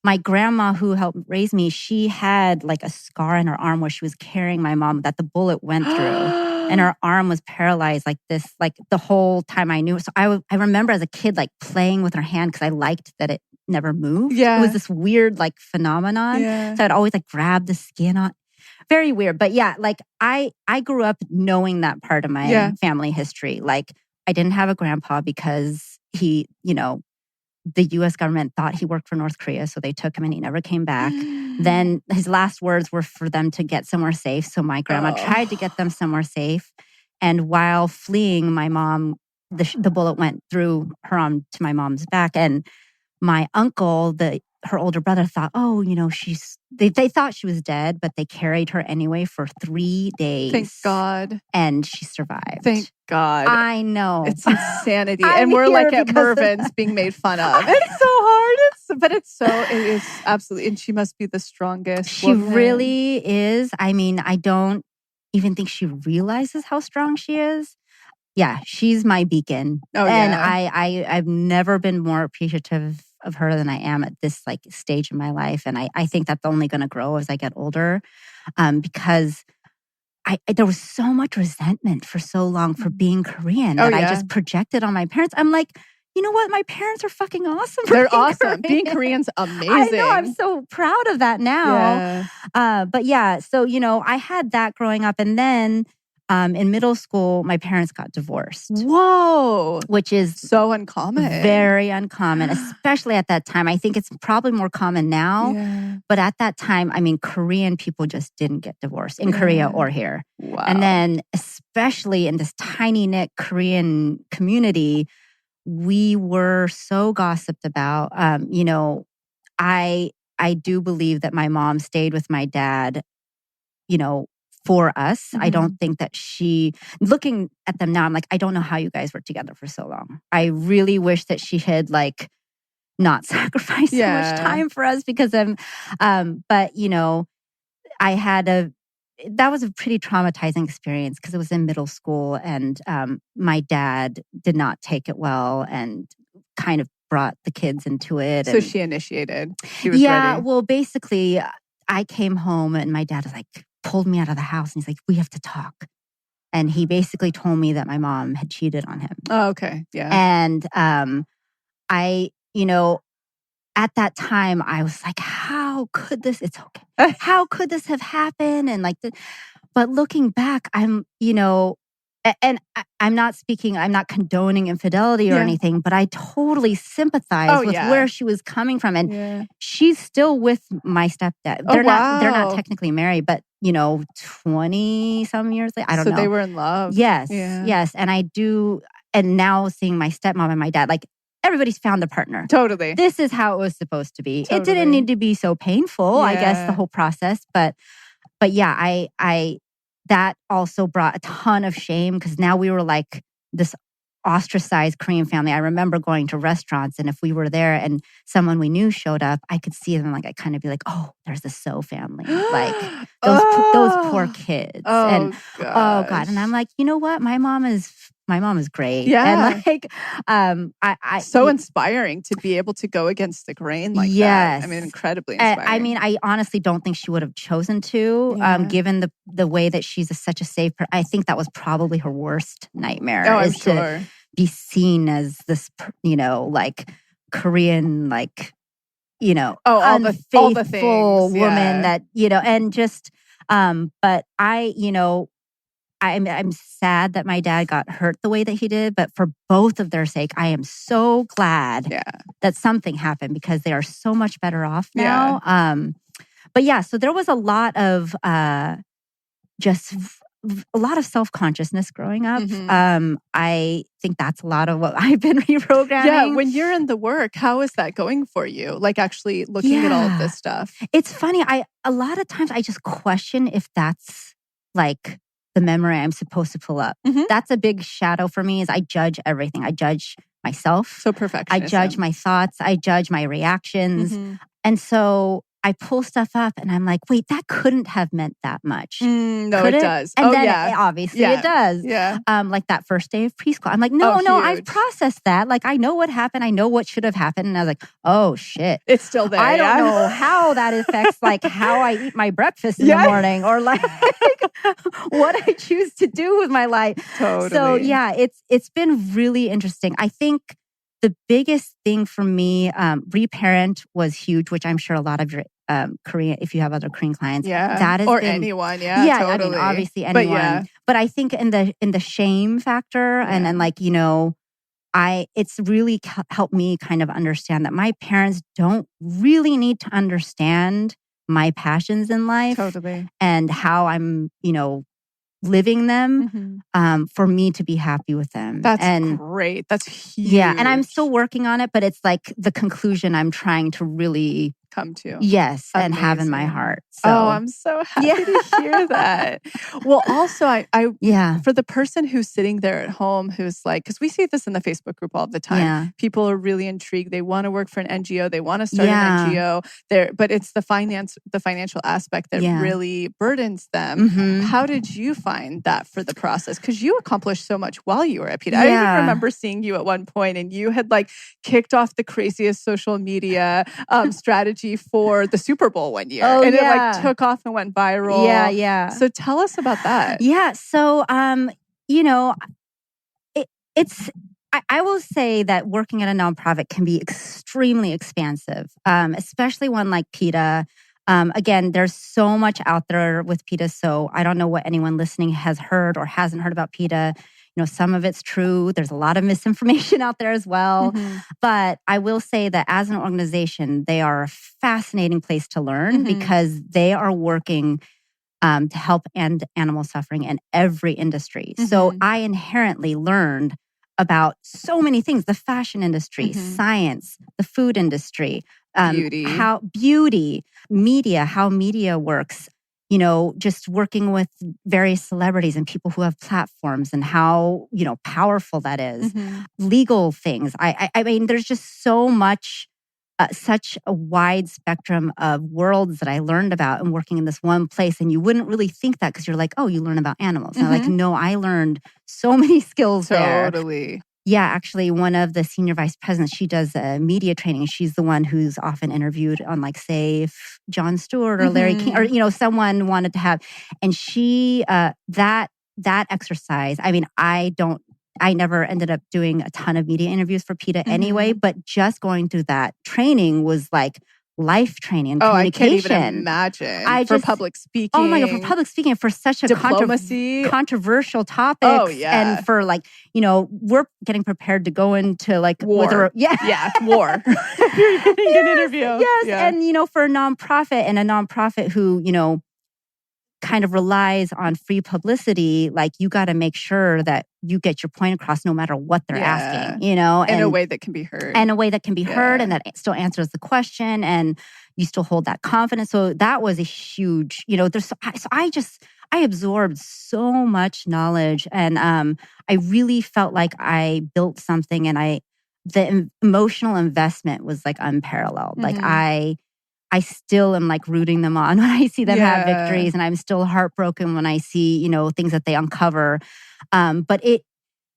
My grandma who helped raise me, she had like a scar in her arm where she was carrying my mom that the bullet went through. And her arm was paralyzed like this, like the whole time I knew her. So I remember as a kid, like playing with her hand because I liked that it never moved. Yeah. It was this weird like phenomenon. Yeah. So I'd always like grab the skin on. very weird. But yeah, like I grew up knowing that part of my family history. Like I didn't have a grandpa because he, the U.S. government thought he worked for North Korea, so they took him and he never came back. Then his last words were for them to get somewhere safe. So my grandma tried to get them somewhere safe. And while fleeing, my mom, the bullet went through her arm to my mom's back. And my uncle, her older brother, thought, they thought she was dead, but they carried her anyway for 3 days. Thank God. And she survived. Thank God. I know. It's insanity. And we're like at Mervin's being made fun of. It's so hard. It is absolutely. And she must be the strongest. She really is. I mean, I don't even think she realizes how strong she is. Yeah, she's my beacon. And I've never been more appreciative of her than I am at this like stage in my life. And I think that's only going to grow as I get older, because there was so much resentment for so long for being Korean that I just projected on my parents. I'm like, you know what? My parents are fucking awesome. They're awesome. Being Korean's amazing. I know. I'm so proud of that now. But yeah, so, I had that growing up. And then in middle school, my parents got divorced. Whoa. Which is so uncommon. Very uncommon, especially at that time. I think it's probably more common now. Yeah. But at that time, I mean, Korean people just didn't get divorced in Korea or here. Wow. And then especially in this tiny knit Korean community, we were so gossiped about. I do believe that my mom stayed with my dad, for us. I don't think that looking at them now, I'm like, I don't know how you guys were together for so long. I really wish that she had like not sacrificed so much time for us because but that was a pretty traumatizing experience because it was in middle school and my dad did not take it well and kind of brought the kids into it. So she initiated. She was ready. Well, basically I came home and my dad was like, pulled me out of the house and he's like, we have to talk. And he basically told me that my mom had cheated on him. Oh, okay. Yeah. And at that time I was like, how could this, it's okay. How could this have happened? And but looking back, I'm not condoning infidelity or anything, but I totally sympathize with where she was coming from. And she's still with my stepdad. They're not technically married, but 20 some years later, I don't know. So they were in love. Yes. Yeah. Yes. And and now seeing my stepmom and my dad, like everybody's found a partner. Totally. This is how it was supposed to be. Totally. It didn't need to be so painful, I guess, the whole process. But yeah, that also brought a ton of shame because now we were like this ostracized Korean family. I remember going to restaurants and if we were there and someone we knew showed up, I could see them like I kind of be like, oh, there's the So family. Like those poor kids. Oh God. And I'm like, you know what? My mom is great. Yeah. And I so inspiring to be able to go against the grain like that. I mean, incredibly inspiring. I mean, I honestly don't think she would have chosen to, given the way that she's such a safe person. I think that was probably her worst nightmare. Oh, I'm sure. To be seen as this, like Korean, like, all the unfaithful woman that, and just, but I'm sad that my dad got hurt the way that he did, but for both of their sake, I am so glad that something happened because they are so much better off now. Yeah. But yeah, so there was a lot of a lot of self-consciousness growing up. Mm-hmm. I think that's a lot of what I've been reprogramming. Yeah, when you're in the work, how is that going for you? Like actually looking at all of this stuff. It's funny. A lot of times I just question if that's like the memory I'm supposed to pull up. Mm-hmm. That's a big shadow for me is I judge everything. I judge myself. So perfectionism. I judge my thoughts. I judge my reactions. Mm-hmm. And so I pull stuff up and I'm like, wait, that couldn't have meant that much. No, it does. And then obviously it does. Yeah. Like that first day of preschool. I'm like, no, I've processed that. Like I know what happened. I know what should have happened. And I was like, oh shit. It's still there. I don't know how that affects like how I eat my breakfast in the morning or like what I choose to do with my life. Totally. So yeah, it's been really interesting. I think the biggest thing for me, reparent was huge, which I'm sure a lot of your Korean, if you have other Korean clients, Yeah. that has or been, anyone. Yeah, totally. I mean, obviously anyone. But yeah. But I think in the shame factor and like, you know, it's really helped me kind of understand that my parents don't really need to understand my passions in life Totally. and how I'm, you know, living them for me to be happy with them. That's great. That's huge. Yeah. And I'm still working on it, but it's like the conclusion I'm trying to really come to. Yes. Amazing. And have in my heart. So I'm so happy to hear that. Well, also I for the person who's sitting there at home who's like, because we see this in the Facebook group all the time. Yeah. People are really intrigued. They want to work for an NGO. They want to start an NGO there, but it's the financial aspect that really burdens them. How did you find that for the process? Because you accomplished so much while you were at PETA. I even remember seeing you at one point and you had like kicked off the craziest social media strategy for the Super Bowl one year. It like took off and went viral. Yeah. So tell us about that. Yeah. So, you know, I will say that working at a nonprofit can be extremely expansive, especially one like PETA. Again, there's so much out there with PETA. So I don't know what anyone listening has heard or hasn't heard about PETA. You know, some of it's true. There's a lot of misinformation out there as well. But I will say that as an organization, they are a fascinating place to learn because they are working to help end animal suffering in every industry. So I inherently learned about so many things: the fashion industry, science, the food industry, beauty, media, how media works. You know, just working with various celebrities and people who have platforms and how, you know, powerful that is. Legal things. I mean, there's just so much, such a wide spectrum of worlds that I learned about and working in this one place. And you wouldn't really think that because you're like, oh, you learn about animals. And I'm like, no, I learned so many skills there. Totally. Yeah, actually, one of the senior vice presidents, she does media training. She's the one who's often interviewed on, like, say, if Jon Stewart or Larry King, or, you know, someone wanted to have. And she, that exercise, I mean, I never ended up doing a ton of media interviews for PETA anyway, but just going through that training was like life training and communication. I can't even imagine. For public speaking. Oh my God, for public speaking, for such a controversial topics. And for, like, you know, we're getting prepared to go into like war. War. If you're getting an interview. Yes. And, you know, for a nonprofit who, you know, kind of relies on free publicity, like, you got to make sure that you get your point across no matter what they're asking, you know. In a way that can be heard. And a way that can be heard and that still answers the question and you still hold that confidence. So that was a huge, you know, I absorbed so much knowledge and I really felt like I built something and the emotional investment was like unparalleled. Like I still am like rooting them on when I see them have victories, and I'm still heartbroken when I see, you know, things that they uncover. But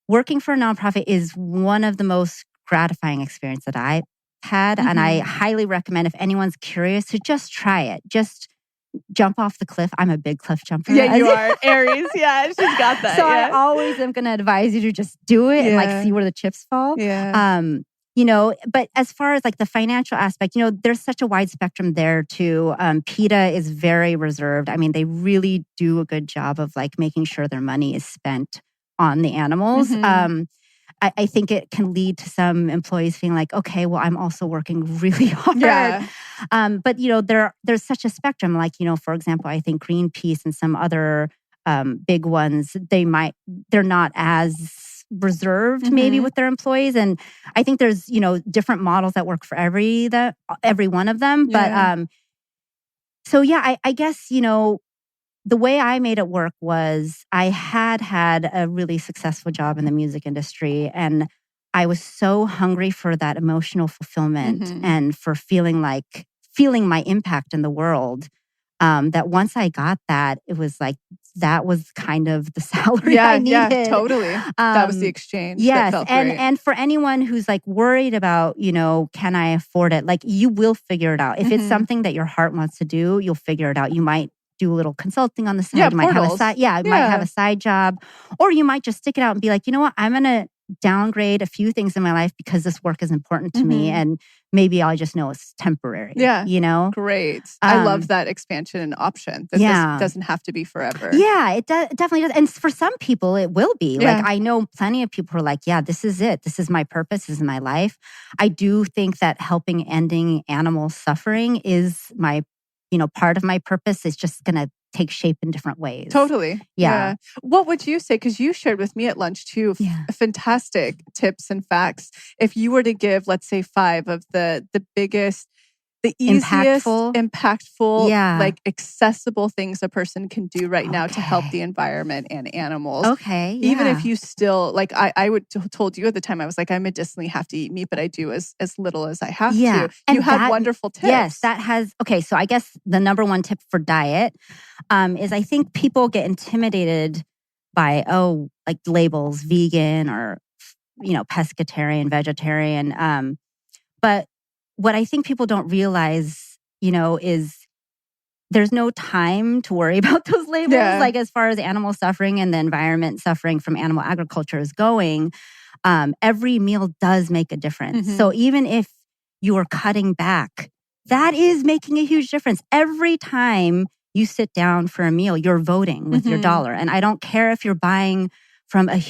working for a nonprofit is one of the most gratifying experiences that I had, and I highly recommend if anyone's curious to just try it. Just jump off the cliff. I'm a big cliff jumper. Yeah, you are. Aries. Yeah, she's got that. So I always am going to advise you to just do it and like see where the chips fall. You know, but as far as like the financial aspect, you know, there's such a wide spectrum there too. PETA is very reserved. I mean, they really do a good job of like making sure their money is spent on the animals. I think it can lead to some employees feeling like, okay, well, I'm also working really hard. But, you know, there's such a spectrum. Like, you know, for example, I think Greenpeace and some other big ones, they're not as reserved maybe with their employees. And I think there's, you know, different models that work for every one of them. But so yeah, I guess, you know, the way I made it work was I had a really successful job in the music industry, and I was so hungry for that emotional fulfillment and for feeling my impact in the world. That once I got that, it was like, that was kind of the salary I needed. Yeah, totally. That was the exchange. Yes. That felt and for anyone who's like worried about, you know, can I afford it? Like, you will figure it out. If it's something that your heart wants to do, you'll figure it out. You might do a little consulting on the side. You might have a side, might have a side job, or you might just stick it out and be like, you know what, I'm going to downgrade a few things in my life because this work is important to me, and maybe I'll just know it's temporary. Yeah. You know? Great. I love that expansion and option. That this doesn't have to be forever. Yeah, it definitely does. And for some people, it will be. Yeah. Like, I know plenty of people who are like, yeah, this is it. This is my purpose. This is my life. I do think that helping ending animal suffering is my, part of my purpose. Is just going to take shape in different ways. Totally. Yeah. What would you say? Because you shared with me at lunch too, fantastic tips and facts. If you were to give, let's say, 5 of the biggest, the easiest, impactful, like accessible things a person can do right now to help the environment and animals. Okay. Yeah. Even if you still, like I would told you at the time, I was like, I medicinally have to eat meat, but I do as little as I have to. And you had wonderful tips. Yes, that has, okay. So I guess the number one tip for diet is I think people get intimidated by, like labels, vegan or, pescatarian, vegetarian. But what I think people don't realize, is there's no time to worry about those labels. Like as far as animal suffering and the environment suffering from animal agriculture is going, every meal does make a difference. So even if you are cutting back, that is making a huge difference. Every time you sit down for a meal, you're voting with your dollar. And I don't care if you're buying from a,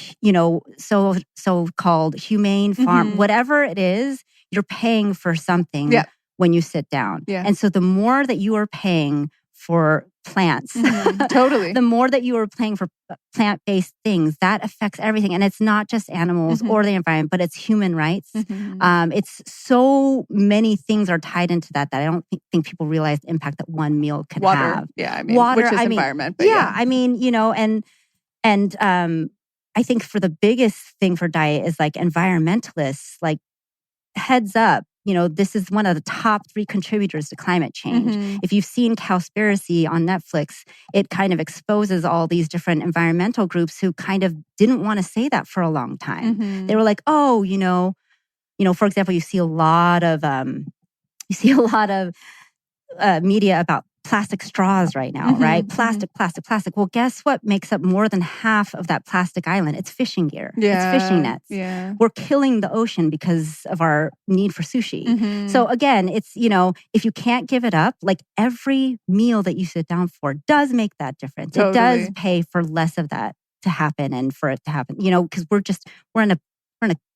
so-called humane farm, whatever it is, you're paying for something when you sit down. And so the more that you are paying for plants, totally, the more that you are paying for plant-based things, that affects everything. And it's not just animals or the environment, but it's human rights. It's so many things are tied into that I don't think people realize the impact that one meal can have. Water, which is environment. But I mean, and I think for the biggest thing for diet is like environmentalists, like, heads up, this is one of the top 3 contributors to climate change. If you've seen Cowspiracy on Netflix, it kind of exposes all these different environmental groups who kind of didn't want to say that for a long time. They were like, for example, you see a lot of media about plastic straws right now, right? Plastic. Well, guess what makes up more than half of that plastic island? It's fishing gear. It's fishing nets. We're killing the ocean because of our need for sushi. So again, it's, if you can't give it up, like every meal that you sit down for does make that difference. Totally. It does pay for less of that to happen and for it to happen, because we're in a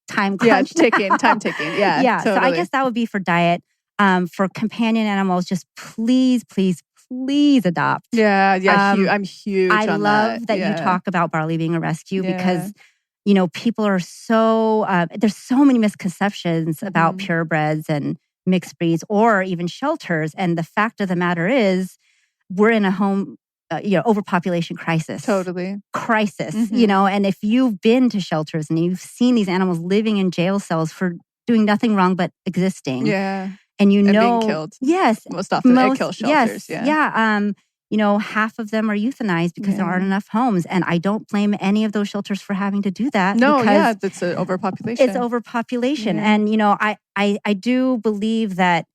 time crunch. Time ticking. Yeah. Totally. So I guess that would be for diet. For companion animals, just please adopt. I'm huge on that. I love that you talk about barley being a rescue because, people are so, there's so many misconceptions about purebreds and mixed breeds or even shelters. And the fact of the matter is we're in a home, overpopulation crisis. Totally. Crisis, and if you've been to shelters and you've seen these animals living in jail cells for doing nothing wrong but existing. And being killed. Yes. Most often they kill shelters. Half of them are euthanized because there aren't enough homes. And I don't blame any of those shelters for having to do that. It's an overpopulation. It's overpopulation. And, I do believe that,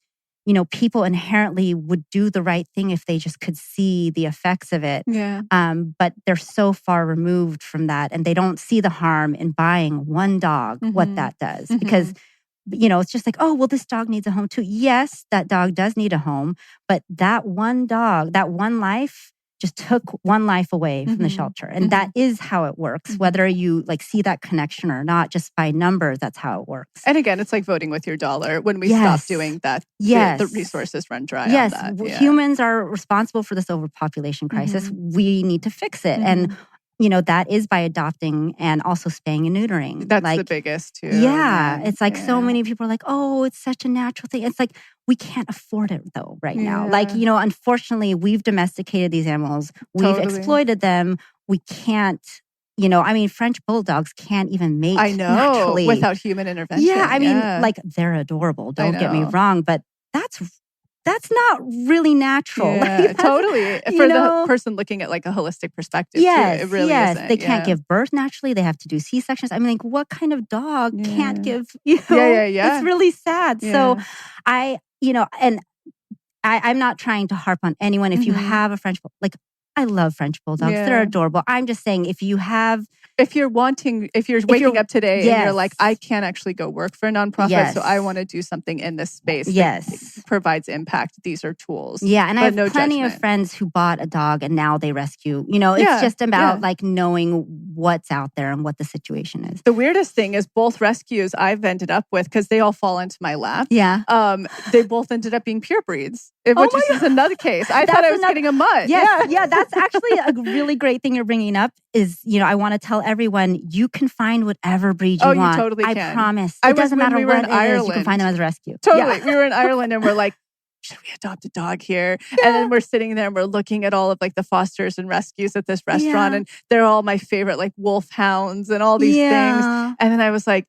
people inherently would do the right thing if they just could see the effects of it. But they're so far removed from that. And they don't see the harm in buying one dog, what that does. Because it's just like, this dog needs a home too. Yes, that dog does need a home, but that one dog, that one life just took one life away from the shelter. And that is how it works, whether you see that connection or not, just by numbers, that's how it works. And again, it's like voting with your dollar. When we stop doing that, the resources run dry on that. Humans are responsible for this overpopulation crisis. We need to fix it. And that is by adopting and also spaying and neutering. That's the biggest too. It's like so many people are like, it's such a natural thing. It's like, we can't afford it though right now. Like, unfortunately, we've domesticated these animals. We've exploited them. We can't, French bulldogs can't even mate naturally. Without human intervention. They're adorable. Don't get me wrong, but that's not really natural. Totally. For the person looking at a holistic perspective too, it really isn't. They can't give birth naturally. They have to do C-sections. What kind of dog can't give, It's really sad. So I'm not trying to harp on anyone. If you have a French, I love French bulldogs. Yeah. They're adorable. I'm just saying, if you're waking up today and you're like, I can't actually go work for a nonprofit, so I want to do something in this space that provides impact. These are tools. Yeah, and I have plenty of friends who bought a dog and now they rescue. It's just about like knowing what's out there and what the situation is. The weirdest thing is both rescues I've ended up with, because they all fall into my lap. Yeah. They both ended up being pure breeds, which is another case. I thought I was getting a mutt. Yes, yeah, that's actually a really great thing you're bringing up is, I want to tell everyone, you can find whatever breed you want. You totally can. I promise. It doesn't matter what it is, you can find them as a rescue. Totally. Yeah. We were in Ireland and we're like, should we adopt a dog here? Yeah. And then we're sitting there and we're looking at all of like the fosters and rescues at this restaurant, and they're all my favorite, like wolf hounds and all these things. And then I was like,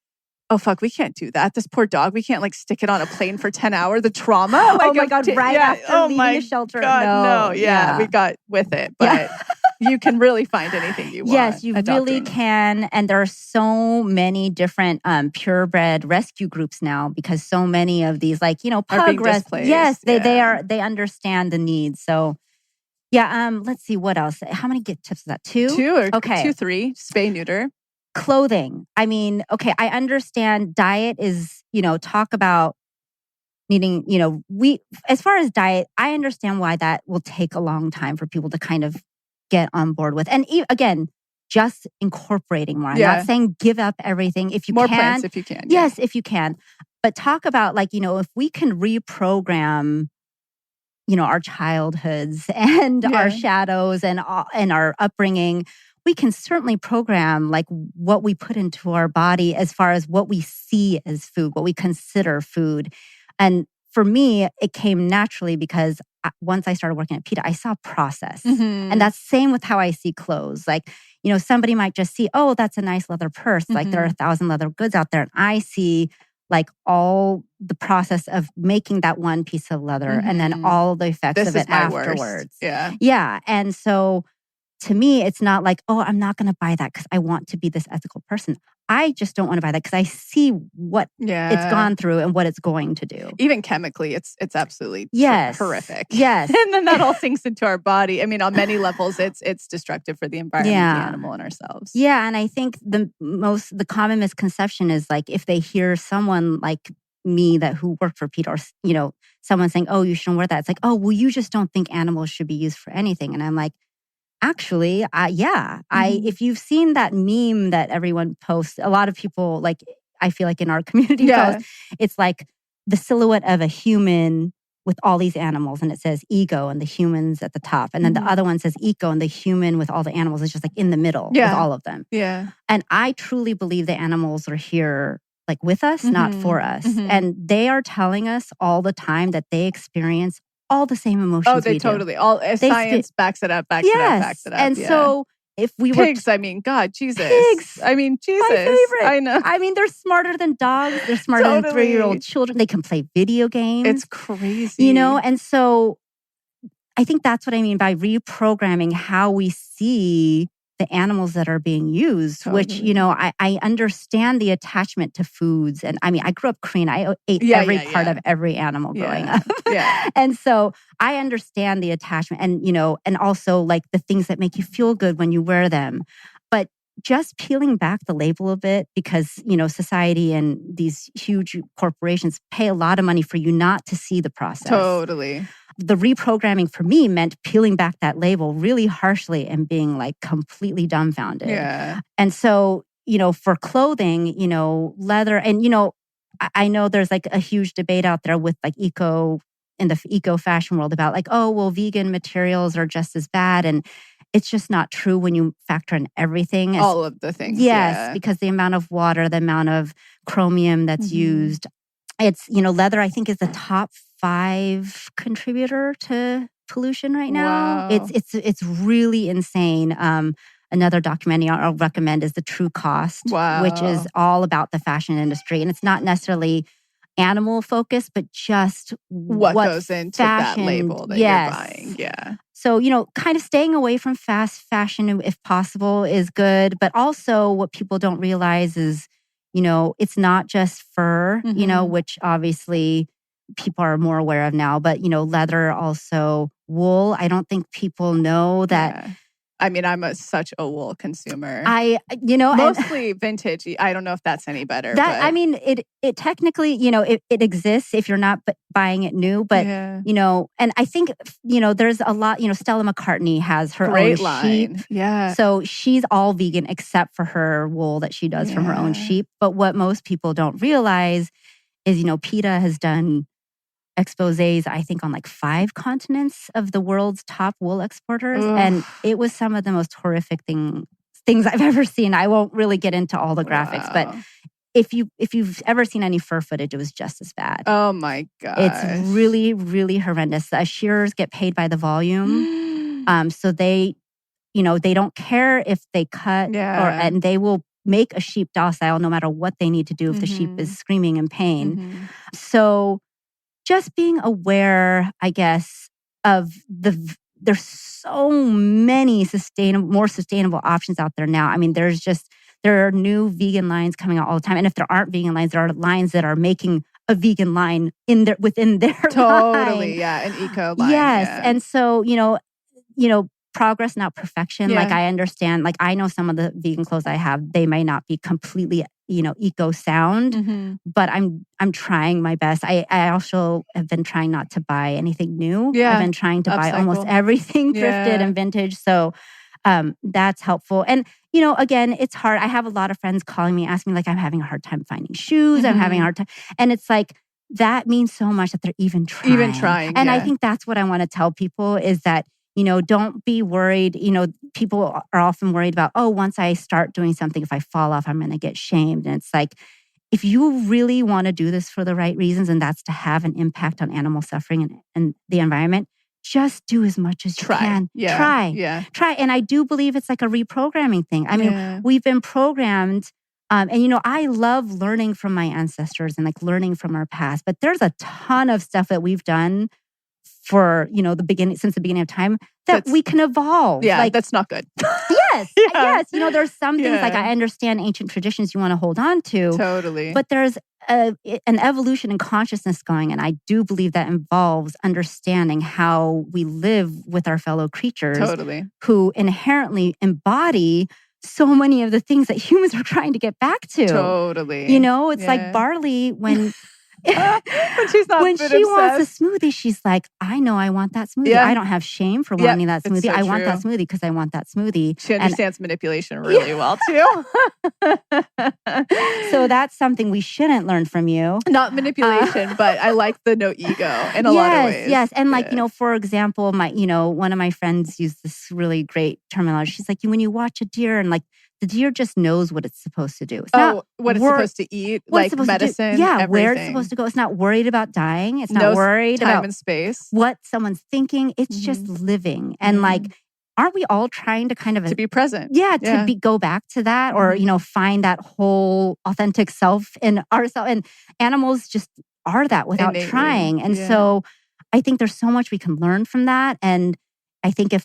oh, fuck, we can't do that. This poor dog, we can't like stick it on a plane for 10 hours. The trauma. Oh my God, after leaving the shelter. God, no. Yeah, we got with it. But you can really find anything you want. Yes, you really can. And there are so many different purebred rescue groups now, because so many of these, like, pug rescues. Yes, they understand the needs. So let's see, what else? How many tips is that? 2? 2 or 2, 3, spay, neuter. Clothing. I mean, okay, I understand diet is, talk about needing, as far as diet, I understand why that will take a long time for people to kind of get on board with. And again, just incorporating more. I'm not saying give up everything if you more can. More plants if you can. Yes, if you can. But talk about like, if we can reprogram, our childhoods and our shadows and our upbringing, we can certainly program like what we put into our body as far as what we see as food, what we consider food. And for me, it came naturally because once I started working at PETA, I saw process. Mm-hmm. And that's same with how I see clothes. Like, somebody might just see, oh, that's a nice leather purse. Mm-hmm. Like there are 1,000 leather goods out there. And I see like all the process of making that one piece of leather and then all the effects of it afterwards. Worst. Yeah. Yeah. And so to me, it's not like, oh, I'm not going to buy that because I want to be this ethical person. I just don't want to buy that because I see what it's gone through and what it's going to do. Even chemically, it's absolutely horrific. Yes. And then that all sinks into our body. I mean, on many levels, it's destructive for the environment, the animal, and ourselves. Yeah. And I think the common misconception is like if they hear someone like me who worked for PETA, or, someone saying, oh, you shouldn't wear that. It's like, oh, well, you just don't think animals should be used for anything. And I'm like, actually, if you've seen that meme that everyone posts, a lot of people, like, I feel like in our community post, it's like the silhouette of a human with all these animals, and it says ego and the humans at the top. And then the other one says eco and the human with all the animals is just like in the middle with all of them. Yeah. And I truly believe the animals are here like with us, not for us. And they are telling us all the time that they experience all the same emotions. Oh, they totally. Science backs it up, backs it up. And so if we were... Pigs, God, Jesus. Pigs. I mean, Jesus. My favorite. I know. I mean, they're smarter than dogs. They're smarter than 3-year-old children. They can play video games. It's crazy. And so I think that's what I mean by reprogramming how we see the animals that are being used, which, I understand the attachment to foods. And I mean, I grew up Korean. I ate every part of every animal growing up. And so I understand the attachment and, and also like the things that make you feel good when you wear them. But just peeling back the label a bit because, society and these huge corporations pay a lot of money for you not to see the process. Totally. The reprogramming for me meant peeling back that label really harshly and being like completely dumbfounded. Yeah. And so, for clothing, leather, and, I know there's like a huge debate out there with like in the eco fashion world about like, oh, well, vegan materials are just as bad. And it's just not true when you factor in everything. All of the things. Yes, because the amount of water, the amount of chromium that's used. It's, leather, I think, is the top 5 contributor to pollution right now. Wow. It's really insane. Another documentary I'll recommend is The True Cost, which is all about the fashion industry. And it's not necessarily animal focused, but just what goes into that label that you're buying. Yeah. So, kind of staying away from fast fashion if possible is good. But also what people don't realize is, it's not just fur, which obviously people are more aware of now, but, leather also wool. I don't think people know that. Yeah. I mean, I'm such a wool consumer. Mostly vintage. I don't know if that's any better. I mean, it technically, it exists if you're not buying it new. But, and I think, there's a lot, Stella McCartney has her great own line. sheep. Yeah. So she's all vegan except for her wool that she does from her own sheep. But what most people don't realize is, PETA has done exposés, I think, on like 5 continents of the world's top wool exporters. Ugh. And it was some of the most horrific things I've ever seen. I won't really get into all the graphics, but if you've ever seen any fur footage, it was just as bad. Oh my God. It's really, really horrendous. The shearers get paid by the volume. So they don't care if they cut and they will make a sheep docile no matter what they need to do if the sheep is screaming in pain. So just being aware, I guess, of there's so many more sustainable options out there now. I mean, there are new vegan lines coming out all the time. And if there aren't vegan lines, there are lines that are making a vegan line within their totally, line. Yeah, an eco line. Yes. Yeah. And so, progress, not perfection. Like I understand, like I know some of the vegan clothes I have, they may not be completely, eco sound, but I'm trying my best. I also have been trying not to buy anything new. Yeah. I've been trying to buy almost everything thrifted and vintage. So that's helpful. And, again, it's hard. I have a lot of friends calling me, asking me like, I'm having a hard time finding shoes. I'm having a hard time. And it's like, that means so much that they're even trying. And I think that's what I want to tell people is that, don't be worried. People are often worried about, once I start doing something, if I fall off, I'm going to get shamed. And it's like, if you really want to do this for the right reasons, and that's to have an impact on animal suffering and the environment, just do as much as you can. Try. And I do believe it's like a reprogramming thing. I mean, we've been programmed. And I love learning from my ancestors and like learning from our past, but there's a ton of stuff that we've done for, since the beginning of time that we can evolve. Yeah, that's not good. Yes. There's some things like I understand ancient traditions you want to hold on to. Totally. But there's an evolution in consciousness going. And I do believe that involves understanding how we live with our fellow creatures. Totally. Who inherently embody so many of the things that humans are trying to get back to. Totally. It's like barley when... when she wants a smoothie, she's like, I know I want that smoothie. I don't have shame for wanting that smoothie. I want that smoothie because I want that smoothie. She understands manipulation really well too. So that's something we shouldn't learn from you. Not manipulation, but I like the no ego in a lot of ways. Yes. And like, for example, one of my friends used this really great terminology. She's like, when you watch a deer and like, the deer just knows what it's supposed to do. It's not what it's supposed to eat, like medicine. Yeah, where it's supposed to go. It's not worried about dying. It's not worried about time and space. What someone's thinking. It's just living. And like, aren't we all trying to kind of to be present? Yeah, go back to that, or find that whole authentic self in ourselves. And animals just are that without trying. And so, I think there's so much we can learn from that. And I think if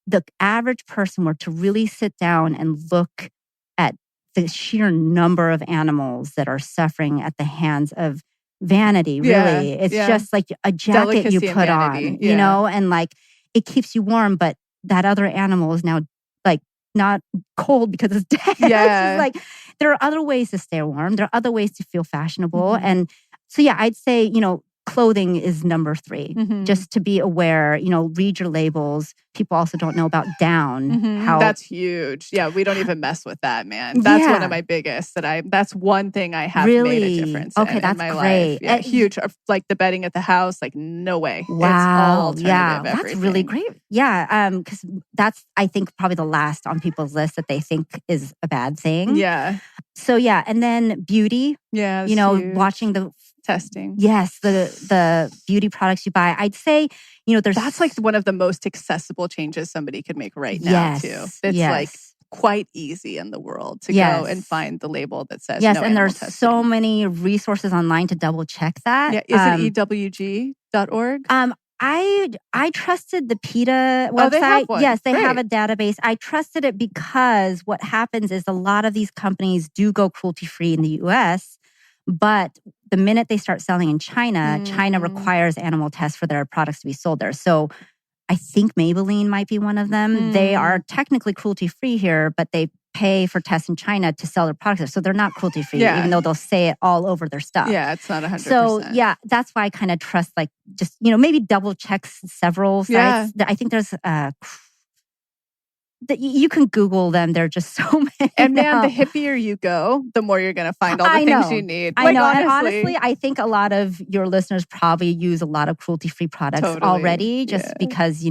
the average person were to really sit down and look at the sheer number of animals that are suffering at the hands of vanity, really. It's just like a jacket Delicacy you put on, and like it keeps you warm, but that other animal is now like not cold because it's dead. Yeah. It's like there are other ways to stay warm. There are other ways to feel fashionable. And so, I'd say, clothing is number 3. Just to be aware, read your labels. People also don't know about down. How that's huge. Yeah, we don't even mess with that, man. That's one of my biggest that's one thing I have made a difference in that's my great. life. Yeah, huge. Like the bedding at the house, like no way. Wow. It's all alternative that's everything. really great. Yeah, because that's, I think, probably the last on people's list that they think is a bad thing. Yeah. So and then beauty. Yeah, huge. Watching the testing. Yes, the beauty products you buy. I'd say, that's like one of the most accessible changes somebody could make right now too. It's like quite easy in the world to go and find the label that says no and there's testing. So many resources online to double check that. Yeah. Is it ewg.org? I trusted the PETA website. They have one. Yes, they have a database. I trusted it because what happens is a lot of these companies do go cruelty-free in the US, but the minute they start selling in China, China requires animal tests for their products to be sold there. So I think Maybelline might be one of them. They are technically cruelty-free here, but they pay for tests in China to sell their products. So they're not cruelty-free, even though they'll say it all over their stuff. Yeah, it's not 100%. So yeah, that's why I kind of trust like just, maybe double check several sites. I think there's you can Google them. They're just so many. And man, the hippier you go, the more you're going to find all the things you need. I know. And honestly, I think a lot of your listeners probably use a lot of cruelty-free products already, just because,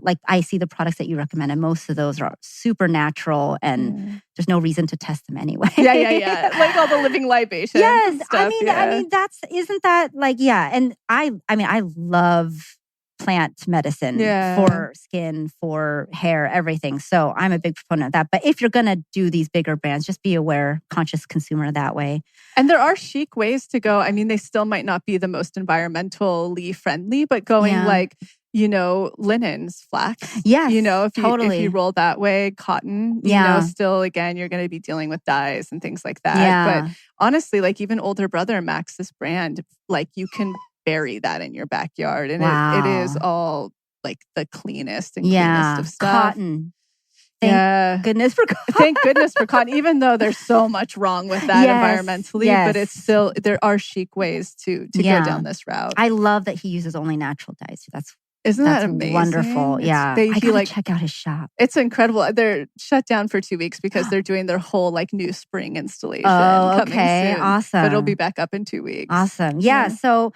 like I see the products that you recommend, and most of those are super natural and there's no reason to test them anyway. Yeah. Like all the living libations. Yes. Stuff, I mean, isn't that like, and I love plant medicine for skin, for hair, everything. So I'm a big proponent of that. But if you're going to do these bigger brands, just be aware, conscious consumer that way. And there are chic ways to go. I mean, they still might not be the most environmentally friendly, but going like, linens, flax. Yes, if you roll that way, cotton, still, again, you're going to be dealing with dyes and things like that. Yeah. But honestly, like even older brother, Max's brand, like you can bury that in your backyard. And it is all like the cleanest and cleanest of stuff. Cotton. Thank goodness for cotton. Thank goodness for cotton, even though there's so much wrong with that environmentally. But it's still, there are chic ways to go down this route. I love that he uses only natural dyes. Isn't that amazing? Wonderful. Yeah. I gotta check out his shop. It's incredible. They're shut down for 2 weeks because they're doing their whole like new spring installation. Oh, okay. Coming soon. Awesome. But it'll be back up in 2 weeks. Awesome. Yeah. So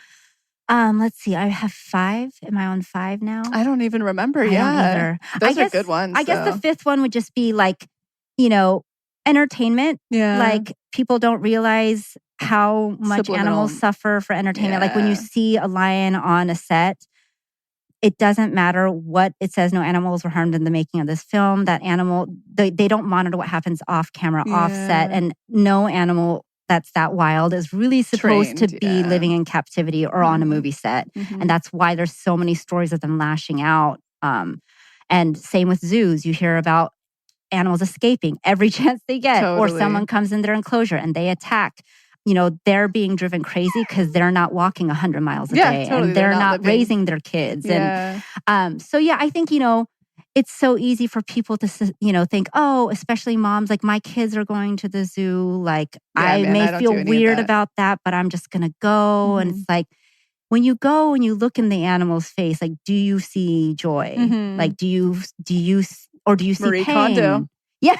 let's see. I have 5. Am I on 5 now? I don't even remember. I don't either. Those are good ones. I guess the 5th one would just be like, entertainment. Yeah. Like people don't realize how much animals suffer for entertainment. Like when you see a lion on a set, it doesn't matter what it says. No animals were harmed in the making of this film. That animal, they don't monitor what happens off camera, off set. And no animal that's that wild is really supposed to be living in captivity or on a movie set. And that's why there's so many stories of them lashing out. And same with zoos. You hear about animals escaping every chance they get. Or someone comes in their enclosure and they attack. They're being driven crazy because they're not walking 100 miles a day. And they're not raising their kids. And I think, it's so easy for people to, think, oh, especially moms, like my kids are going to the zoo. Like I may feel weird about that, but I'm just going to go. And it's like, when you go and you look in the animal's face, like, do you see joy? Like, do you see Marie pain? Kondo. Yes,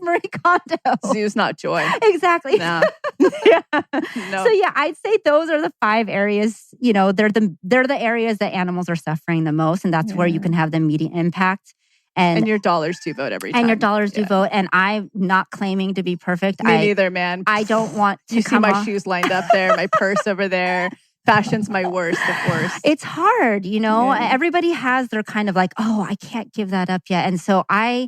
Marie Kondo. Zoo's not joy. Exactly. No. No. So I'd say those are the 5 areas. They're the areas that animals are suffering the most, and that's where you can have the immediate impact. And your dollars do vote every time. And your dollars do vote. And I'm not claiming to be perfect. Me neither, man. I don't want to. You see my shoes lined up there, my purse over there. Fashion's my worst, of course. It's hard, Everybody has their kind of like, oh, I can't give that up yet. And so I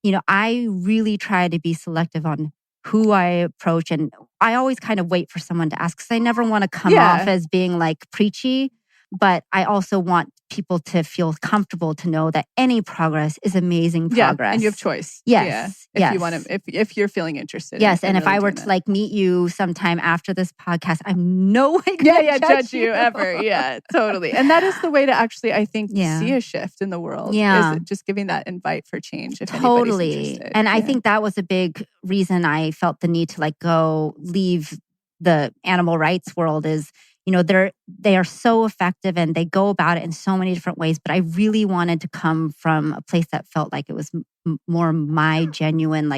really try to be selective on who I approach. And I always kind of wait for someone to ask because I never want to come off as being like preachy. But I also want people to feel comfortable to know that any progress is amazing progress. And you have choice. Yes. If you want to, if you're feeling interested. Yes. And if I were to like meet you sometime after this podcast, I'm no way going to judge you ever. Yeah, totally. And that is the way to actually, I think, see a shift in the world. Yeah. Is just giving that invite for change if anybody's interested. And I think that was a big reason I felt the need to leave the animal rights world is, they are so effective and they go about it in so many different ways. But I really wanted to come from a place that felt like it was more my genuine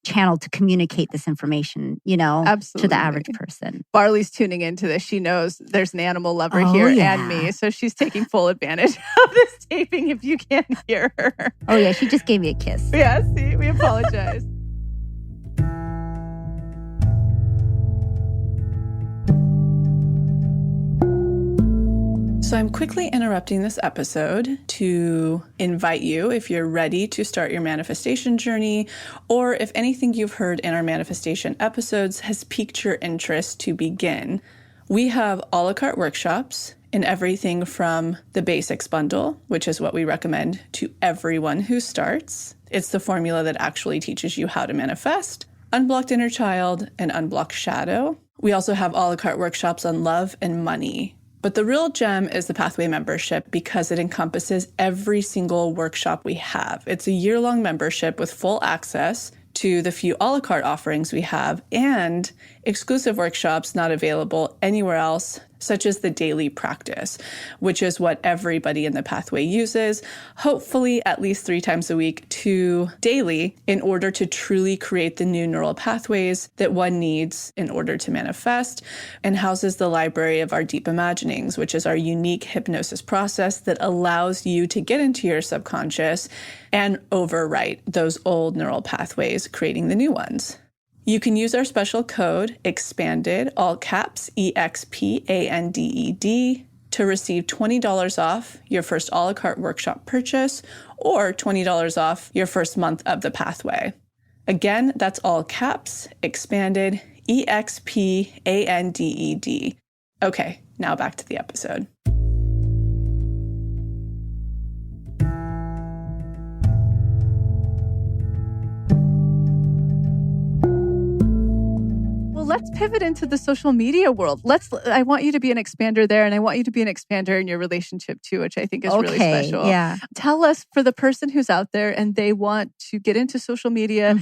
channel to communicate this information, Absolutely. to the average person. Barley's tuning into this. She knows there's an animal lover here and me. So she's taking full advantage of this taping if you can't hear her. Oh yeah, she just gave me a kiss. Yeah, see, we apologize. So I'm quickly interrupting this episode to invite you, if you're ready to start your manifestation journey, or if anything you've heard in our manifestation episodes has piqued your interest to begin. We have a la carte workshops in everything from the basics bundle, which is what we recommend to everyone who starts. It's the formula that actually teaches you how to manifest, unblocked inner child, and unblocked shadow. We also have a la carte workshops on love and money, But the real gem is the Pathway membership because it encompasses every single workshop we have. It's a year-long membership with full access to the few a la carte offerings we have and exclusive workshops not available anywhere else, such as the daily practice, which is what everybody in the Pathway uses, hopefully at least 3 times a week to daily, in order to truly create the new neural pathways that one needs in order to manifest, and houses the library of our deep imaginings, which is our unique hypnosis process that allows you to get into your subconscious and overwrite those old neural pathways, creating the new ones. You can use our special code, EXPANDED, all caps, EXPANDED, to receive $20 off your first a la carte workshop purchase or $20 off your first month of the Pathway. Again, that's all caps, EXPANDED, EXPANDED. Okay, now back to the episode. Let's pivot into the social media world. I want you to be an expander there, and I want you to be an expander in your relationship too, which I think is really special. Yeah. Tell us, for the person who's out there and they want to get into social media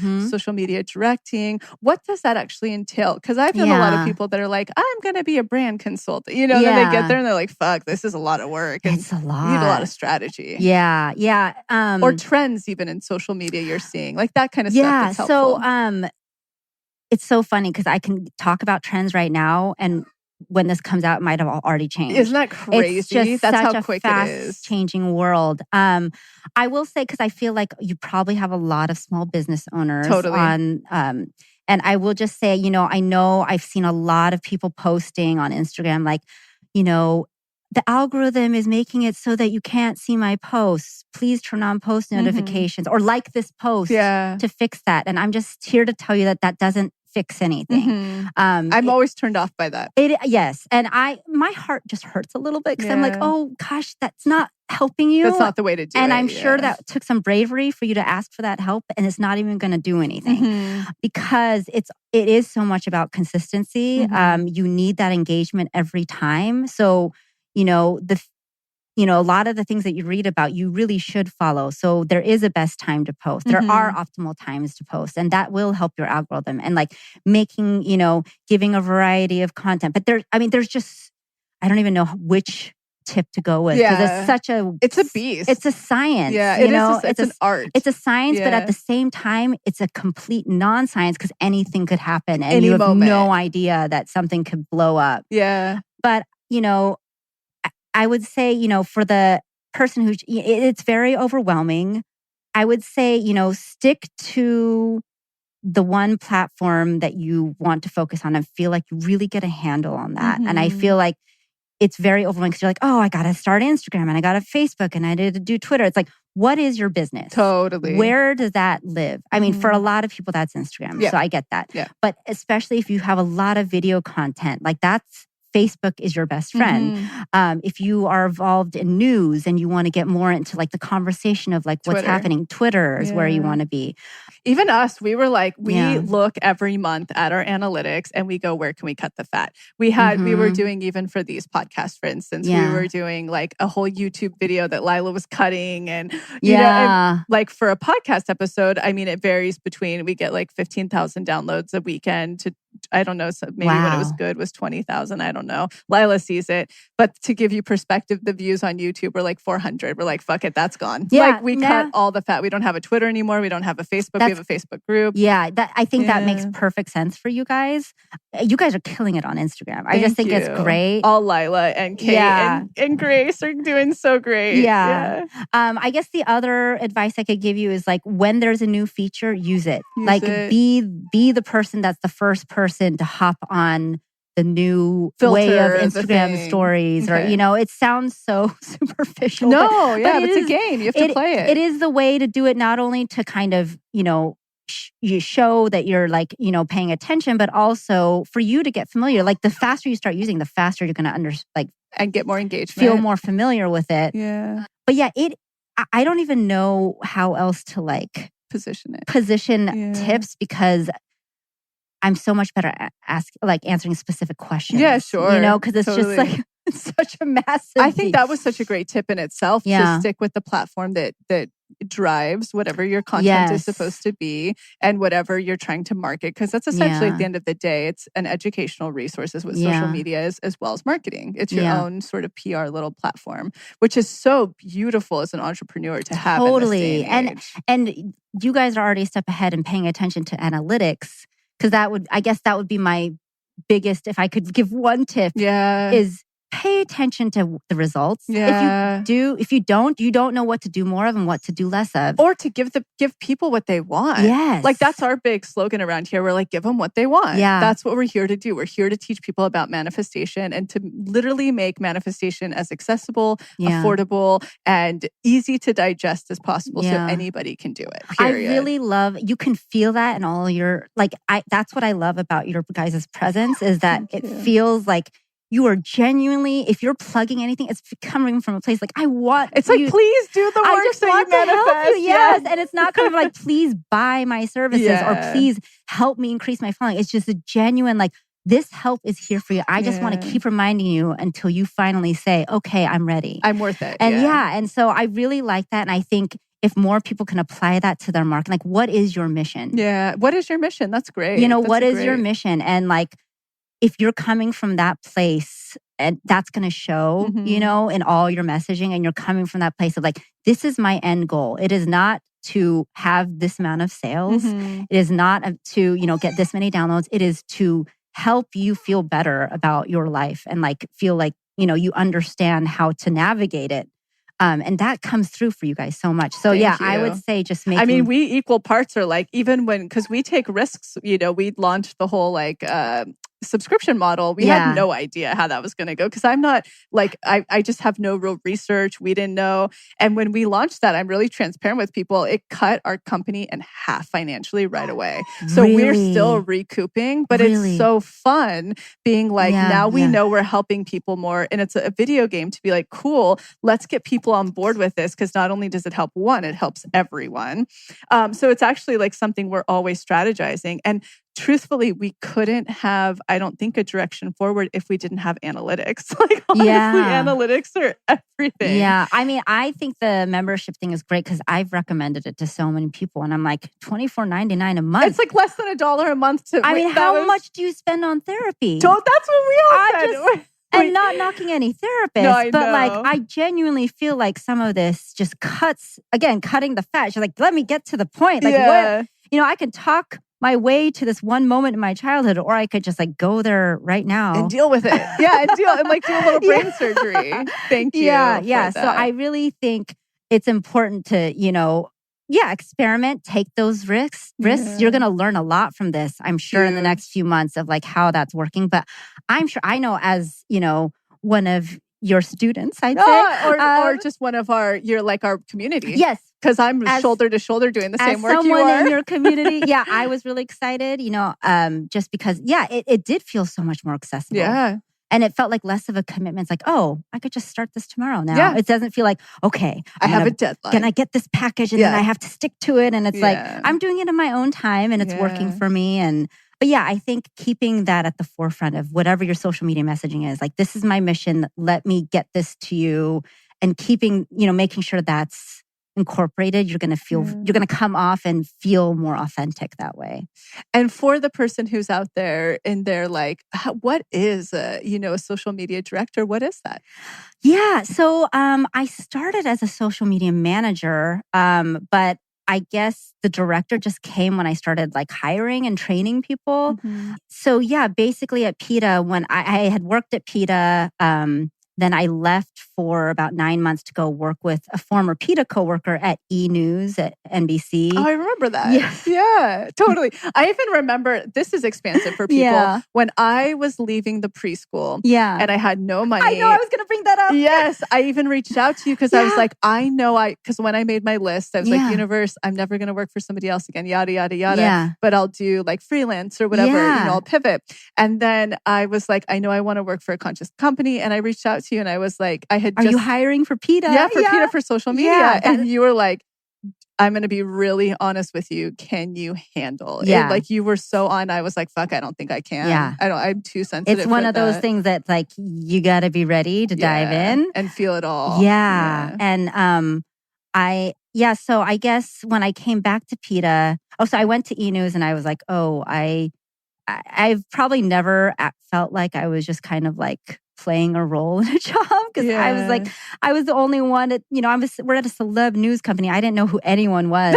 directing, what does that actually entail? Because I've had a lot of people that are like, I'm going to be a brand consultant. Then they get there and they're like, fuck, this is a lot of work. And it's a lot. You need a lot of strategy. Yeah. Or trends even in social media you're seeing, like that kind of stuff. That's helpful. So, it's so funny because I can talk about trends right now, and when this comes out, it might have already changed. Isn't that crazy? It's just That's such how a quick it is. Fast-changing world. I will say, because I feel like you probably have a lot of small business owners on. And I will just say, I know I've seen a lot of people posting on Instagram, like, the algorithm is making it so that you can't see my posts. Please turn on post notifications or like this post to fix that. And I'm just here to tell you that doesn't fix anything. I'm always turned off by that. Yes. And my heart just hurts a little bit because I'm like, oh gosh, that's not helping you. That's not the way to do it. And I'm sure that took some bravery for you to ask for that help, and it's not even going to do anything because it is so much about consistency. You need that engagement every time. So, a lot of the things that you read about, you really should follow. So there is a best time to post. There are optimal times to post, and that will help your algorithm. And like making, giving a variety of content. But there's just, I don't even know which tip to go with because it's a beast. It's a science. Yeah, it's an art. It's a science, but at the same time, it's a complete non-science because anything could happen, and you have no idea that something could blow up. Yeah, but I would say, for the person it's very overwhelming. I would say, stick to the one platform that you want to focus on and feel like you really get a handle on that. And I feel like it's very overwhelming because you're like, oh, I got to start Instagram and I got a Facebook and I did to do Twitter. It's like, what is your business? Totally. Where does that live? I mean, for a lot of people, that's Instagram. Yeah. So I get that. Yeah. But especially if you have a lot of video content, like Facebook is your best friend. If you are involved in news and you want to get more into like the conversation of like what's happening, Twitter is where you want to be. Even us, we were like, we look every month at our analytics and we go, where can we cut the fat? We were doing, even for these podcasts, for instance, we were doing like a whole YouTube video that Lila was cutting. And, you know, and like for a podcast episode, I mean, it varies between, we get like 15,000 downloads a weekend to, I don't know, so maybe when it was good was 20,000. I don't know. Lila sees it. But to give you perspective, the views on YouTube were like 400. We're like, fuck it, that's gone. Yeah, like we cut all the fat. We don't have a Twitter anymore. We don't have a Facebook. We have a Facebook group. Yeah, I think that makes perfect sense for you guys. You guys are killing it on Instagram. I just think it's great. All Lila and Kate and Grace are doing so great. Yeah. I guess the other advice I could give you is like when there's a new feature, use it. Be the person that's the first person to hop on the new filter way of Instagram stories, or it sounds so superficial. No, but it's a game. You have to play it. It is the way to do it, not only to kind of you show that you're like paying attention, but also for you to get familiar. Like the faster you start using, the faster you're going to and get more engagement, feel more familiar with it. Yeah, but I don't even know how else to position tips because I'm so much better at answering specific questions. Yeah, sure. Because it's just like It's such a massive I think that was such a great tip in itself Yeah. to stick with the platform that drives whatever your content is supposed to be and whatever you're trying to market. Because that's essentially at the end of the day, it's an educational resource is what social media is, as well as marketing. It's your own sort of PR little platform, which is so beautiful as an entrepreneur to have in this day and age. And you guys are already a step ahead in paying attention to analytics, because I guess that would be my biggest, if I could give one tip, is pay attention to the results. If you don't, you don't know what to do more of and what to do less of. Or to give people what they want. Yes. Like that's our big slogan around here. We're like, give them what they want. Yeah. That's what we're here to do. We're here to teach people about manifestation and to literally make manifestation as accessible, affordable, and easy to digest as possible so anybody can do it. Period. I really love, you can feel that in all your, that's what I love about your guys' presence is that it feels like you are genuinely, if you're plugging anything, it's coming from a place like, I want It's like, please do the work so you manifest. Yes. And it's not kind of like, please buy my services or please help me increase my following. It's just a genuine, like, this help is here for you. I just want to keep reminding you until you finally say, okay, I'm ready. I'm worth it. And and so I really like that. And I think if more people can apply that to their market, like, what is your mission? Yeah. What is your mission? That's great. You know, what is your mission? And like, if you're coming from that place, and that's going to show, you know, in all your messaging, and you're coming from that place of like, this is my end goal. It is not to have this amount of sales. It is not to, you know, get this many downloads. It is to help you feel better about your life and like feel like, you know, you understand how to navigate it. And that comes through for you guys so much. So I would say just making... I mean, we equal parts are like, even when, because we take risks, you know, we launched the whole like subscription model. We had no idea how that was going to go because I'm not like, I just have no real research. We didn't know. And when we launched that, I'm really transparent with people. It cut our company in half financially right away. So we're still recouping, but it's so fun being like, now we know we're helping people more. And it's a video game to be like, cool, let's get people on board with this because not only does it help one, it helps everyone. So it's actually like something we're always strategizing. And truthfully, we couldn't have, I don't think, a direction forward if we didn't have analytics. Like, honestly, analytics are everything. Yeah. I mean, I think the membership thing is great because I've recommended it to so many people. And I'm like, $24.99 a month. It's like less than $1 a month. How much do you spend on therapy? That's what we all said. And not knocking any therapists, but like, I genuinely feel like some of this just cutting the fat. She's like, let me get to the point. Like, what? You know, I can talk my way to this one moment in my childhood, or I could just like go there right now and deal with it. And do a little brain surgery. Thank you. Yeah. So I really think it's important to, you know, experiment, take those risks. You're going to learn a lot from this, I'm sure, in the next few months of like how that's working. But I'm sure, I know, as, you know, one of your students, I'd say. Or just one of you're like our community. Yes. Because I'm shoulder to shoulder doing the same work you are. As someone in your community, I was really excited, you know, just because, it did feel so much more accessible. Yeah. And it felt like less of a commitment. It's like, oh, I could just start this tomorrow now. Yeah. It doesn't feel like, okay, I have a deadline. Can I get this package and then I have to stick to it? And it's like, I'm doing it in my own time and it's working for me. But I think keeping that at the forefront of whatever your social media messaging is, like, this is my mission. Let me get this to you. And keeping, you know, making sure that's incorporated, you're going to come off and feel more authentic that way. And for the person who's out there and they're like, what is a social media director? What is that? Yeah. So I started as a social media manager, but I guess the director just came when I started like hiring and training people. So basically at PETA, when I had worked at PETA, then I left for about 9 months to go work with a former PETA coworker at E! News at NBC. Oh, I remember that. Yeah, totally. I even remember, this is expansive for people, when I was leaving the preschool and I had no money. I know, I was going to bring that up. Yes, I even reached out to you because I was like, because when I made my list, I was like, universe, I'm never going to work for somebody else again, yada, yada, yada. But I'll do like freelance or whatever, I'll pivot. And then I was like, I know I want to work for a conscious company. And I reached out to you and I was like, Are you hiring for PETA? Yeah, for PETA for social media. And you were like, I'm going to be really honest with you. Can you handle it? Yeah. Like you were so on. I was like, fuck, I don't think I can. Yeah. I'm too sensitive. It's one for of those that. things that like you got to be ready to dive in and feel it all. Yeah. And so I guess when I came back to PETA, so I went to E-News and I was like, I've probably never felt like I was just kind of like playing a role in a job because I was like, I was the only one at, we're at a celeb news company. I didn't know who anyone was.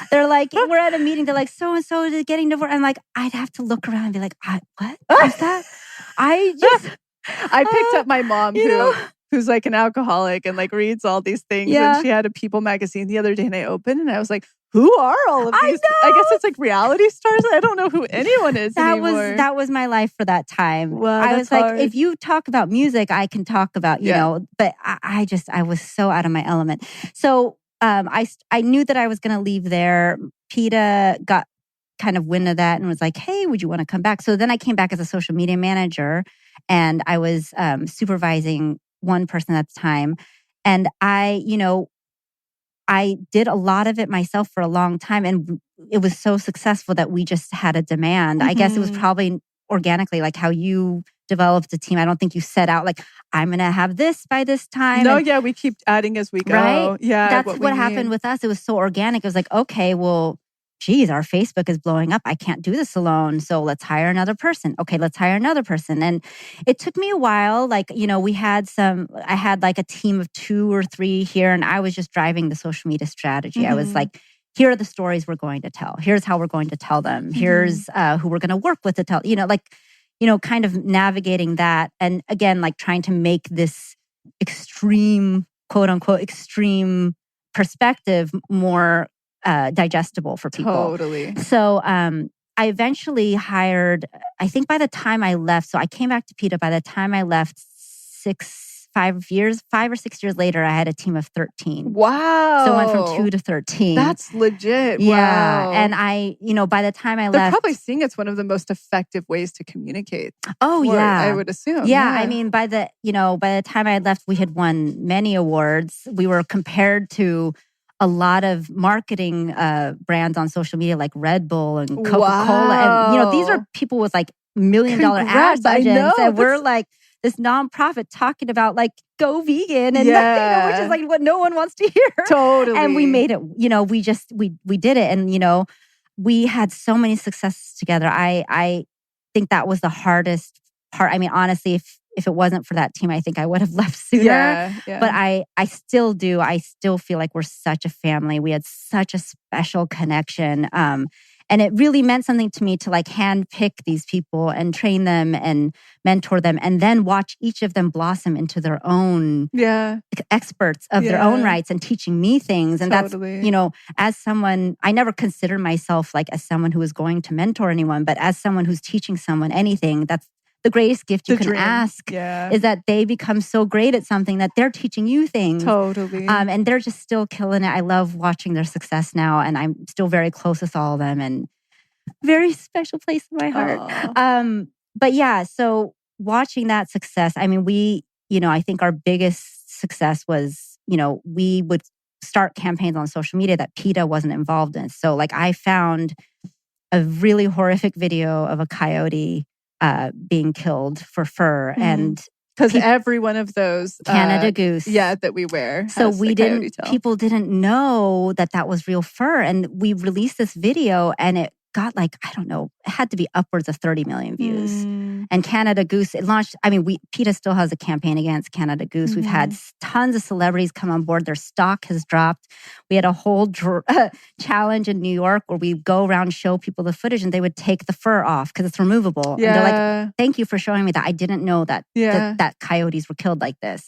They're like, we're at a meeting. They're like, so-and-so is getting divorced. I'm like, I'd have to look around and be like, what is that? I picked up my mom who's like an alcoholic and like reads all these things. Yeah. And she had a People magazine the other day and I opened and I was like, who are all of these? I guess it's like reality stars. I don't know who anyone is anymore. That was my life for that time. Wow, I was hard. like, if you talk about music, I can talk about, you know, but I was so out of my element. So I knew that I was going to leave there. PETA got kind of wind of that and was like, hey, would you want to come back? So then I came back as a social media manager and I was supervising one person at the time. And I did a lot of it myself for a long time. And it was so successful that we just had a demand. I guess it was probably organically like how you developed a team. I don't think you set out like, I'm going to have this by this time. No, we keep adding as we go. Right? Yeah. That's what happened with us. It was so organic. It was like, okay, well, geez, our Facebook is blowing up. I can't do this alone. So let's hire another person. Okay, let's hire another person. And it took me a while. Like, I had like a team of 2 or 3 here and I was just driving the social media strategy. I was like, here are the stories we're going to tell. Here's how we're going to tell them. Here's who we're going to work with to tell, kind of navigating that. And again, like trying to make this extreme, quote unquote, extreme perspective more digestible for people. Totally. So I eventually hired, I think by the time I left, so I came back to PETA, by the time I left 5 or 6 years later, I had a team of 13. Wow. So I went from 2 to 13. That's legit. Yeah. Wow. And by the time I They're left. probably seeing it's one of the most effective ways to communicate. Oh, yeah. I would assume. Yeah. I mean, by the time I left, we had won many awards. We were compared to a lot of marketing brands on social media like Red Bull and Coca-Cola. Wow. And, these are people with like $1 million ad budgets. And we're like this nonprofit talking about like go vegan and which is like what no one wants to hear. Totally. And we made it, we did it. And, we had so many successes together. I think that was the hardest part. I mean, honestly, if it wasn't for that team, I think I would have left sooner. Yeah. But I still do. I still feel like we're such a family. We had such a special connection. And it really meant something to me to like handpick these people and train them and mentor them and then watch each of them blossom into their own experts of their own rights and teaching me things. And totally. That's, as someone, I never considered myself like as someone who was going to mentor anyone, but as someone who's teaching someone anything, that's the greatest gift you can ask is that they become so great at something that they're teaching you things. Totally. And they're just still killing it. I love watching their success now. And I'm still very close with all of them and very special place in my heart. But yeah, so watching that success, I mean, I think our biggest success was, we would start campaigns on social media that PETA wasn't involved in. So like I found a really horrific video of a coyote being killed for fur. And because every one of those Canada goose, that we wear. So people didn't know that was real fur, and we released this video, and it got like, I don't know, it had to be upwards of 30 million views. And Canada Goose, it launched, I mean, PETA still has a campaign against Canada Goose. We've had tons of celebrities come on board. Their stock has dropped. We had a whole challenge in New York where we go around, show people the footage, and they would take the fur off because it's removable. And they're like, thank you for showing me that. I didn't know that coyotes were killed like this.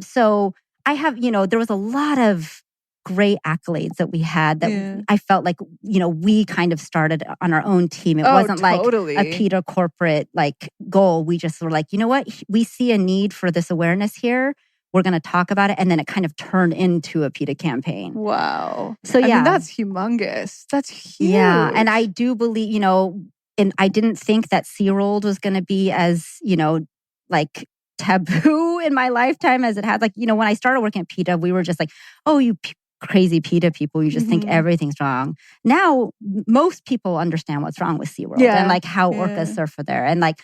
So I have, there was a lot of great accolades that we had that I felt like, we kind of started on our own team. It wasn't like a PETA corporate like goal. We just were like, you know what? We see a need for this awareness here. We're going to talk about it. And then it kind of turned into a PETA campaign. Wow. So I mean, that's humongous. That's huge. Yeah. And I do believe, and I didn't think that SeaWorld was going to be as, like taboo in my lifetime as it had. Like, when I started working at PETA, we were just like, oh, you crazy PETA people, you just think everything's wrong. Now, most people understand what's wrong with SeaWorld and like how orcas surf there. And like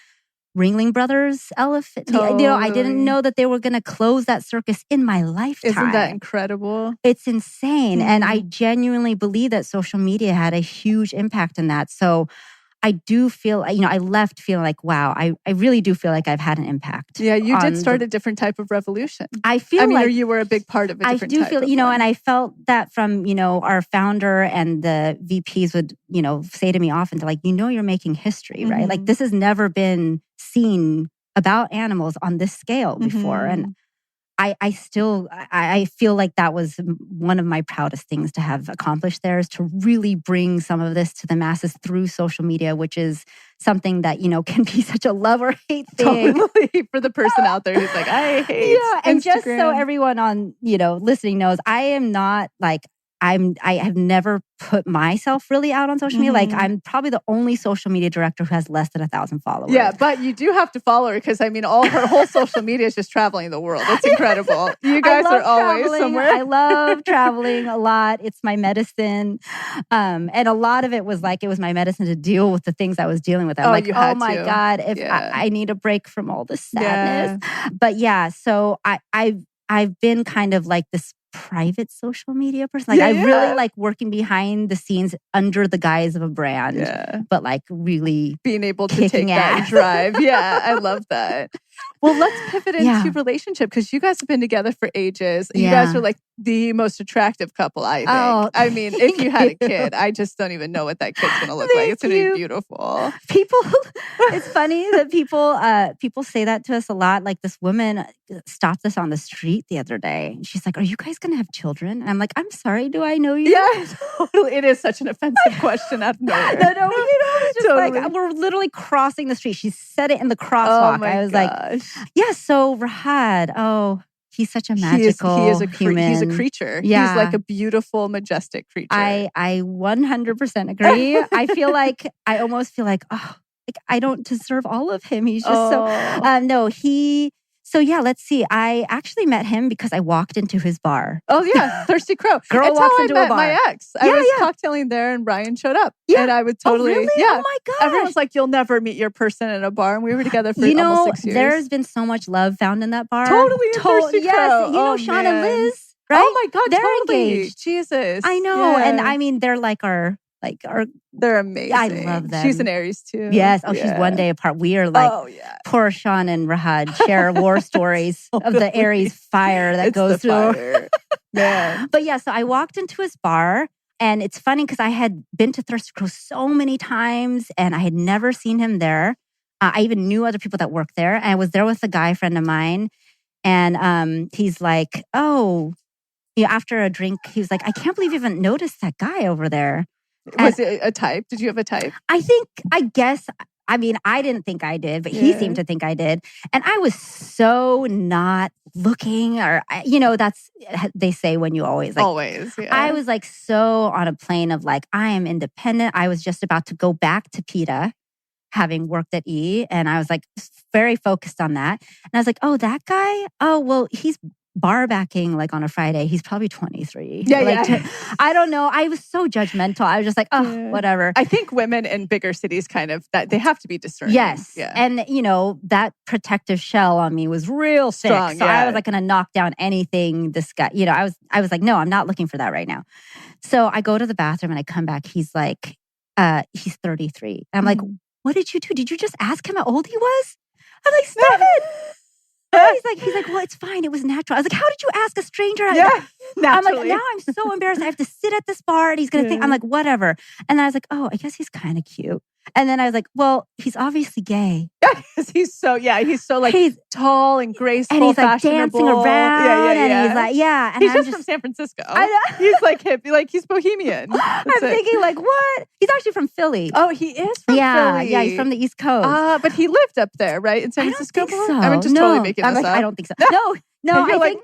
Ringling Brothers elephant. Totally. I didn't know that they were going to close that circus in my lifetime. Isn't that incredible? It's insane. And I genuinely believe that social media had a huge impact in that. So I do feel, I left feeling like, wow, I really do feel like I've had an impact. Yeah, you did start a different type of revolution. I feel like, or you were a big part of a different type of one. And I felt that from, our founder and the VPs would, say to me often, like, you're making history, right? Like this has never been seen about animals on this scale before. And I feel like that was one of my proudest things to have accomplished there, is to really bring some of this to the masses through social media, which is something that, can be such a love or hate thing. Totally. For the person out there who's like, I hate Instagram. And just so everyone on, listening knows, I am not like, I have never put myself really out on social media. Like I'm probably the only social media director who has less than 1,000 followers. Yeah, but you do have to follow her because all her whole social media is just traveling the world. It's incredible. You guys are always somewhere. I love traveling a lot. It's my medicine. And a lot of it was my medicine to deal with the things I was dealing with. I'm like, oh my God, if I need a break from all this sadness. Yeah. But yeah, so I've been kind of like this private social media person. Like I really like working behind the scenes under the guise of a brand, but like really being able to take that and drive. Yeah, I love that. Well, let's pivot into relationship because you guys have been together for ages. You guys are like the most attractive couple, I think. Oh, I mean, if you had a kid, I just don't even know what that kid's going to look like. It's going to be beautiful. It's funny that people say that to us a lot. Like this woman stopped us on the street the other day. And she's like, are you guys going to have children? And I'm like, I'm sorry, do I know you? Yeah, totally. It is such an offensive question out of nowhere. No, it's just like, we're literally crossing the street. She said it in the crosswalk. I was like, yeah, so Rahad, he's such a magical human. He's a creature. Yeah. He's like a beautiful, majestic creature. I 100% agree. I almost feel like, I don't deserve all of him. He's just So yeah, let's see. I actually met him because I walked into his bar. Oh yeah, Thirsty Crow. Girl walks into a bar. My ex. I was cocktailing there and Brian showed up. Yeah. And I would totally... Oh, really? Yeah. Oh my gosh. Everyone's like, you'll never meet your person in a bar. And we were together for almost 6 years. There's been so much love found in that bar. Totally in Thirsty Crow. Yes, Sean and Liz, right? Oh my God, they're totally. Engaged. Jesus. I know. Yeah. And I mean, they're like our... They're amazing. I love them. She's an Aries too. Yes. She's one day apart. We are like, poor Sean and Rahad share war stories of the Aries fire that goes through. Man. But yeah, so I walked into his bar and it's funny because I had been to Thirsty Crow so many times and I had never seen him there. I even knew other people that worked there. And I was there with a guy friend of mine and he's like, after a drink, he was like, I can't believe you haven't noticed that guy over there. Was it a type? Did you have a type? I didn't think I did, but he seemed to think I did. And I was so not looking that's, they say when you always. Always, yeah. I was like so on a plane of like, I am independent. I was just about to go back to PETA, having worked at E. And I was like very focused on that. And I was like, that guy? Oh, well, he's bar backing like on a Friday. He's probably 23. I don't know. I was so judgmental. I was just like, whatever. I think women in bigger cities kind of, that they have to be discerning. Yes. Yeah. And that protective shell on me was real strong. So I was like going to knock down anything this guy, I was like, no, I'm not looking for that right now. So I go to the bathroom and I come back. He's like, he's 33. And I'm like, what did you do? Did you just ask him how old he was? I'm like, stop it. He's like, well, it's fine. It was natural. I was like, how did you ask a stranger? Naturally. I'm like, now I'm so embarrassed. I have to sit at this bar and he's going to think, I'm like, whatever. And then I was like, I guess he's kind of cute. And then I was like, well, he's obviously gay. he's so like tall and graceful, and he's like fashionable. dancing around. And he's like, And he's just from San Francisco. I know. He's like hip, like he's bohemian. I'm thinking like, what? He's actually from Philly. Oh, he is from Philly. Yeah, he's from the East Coast. But he lived up there, right? In San Francisco? I don't think so. I'm just totally making this up. I don't think so. No, I think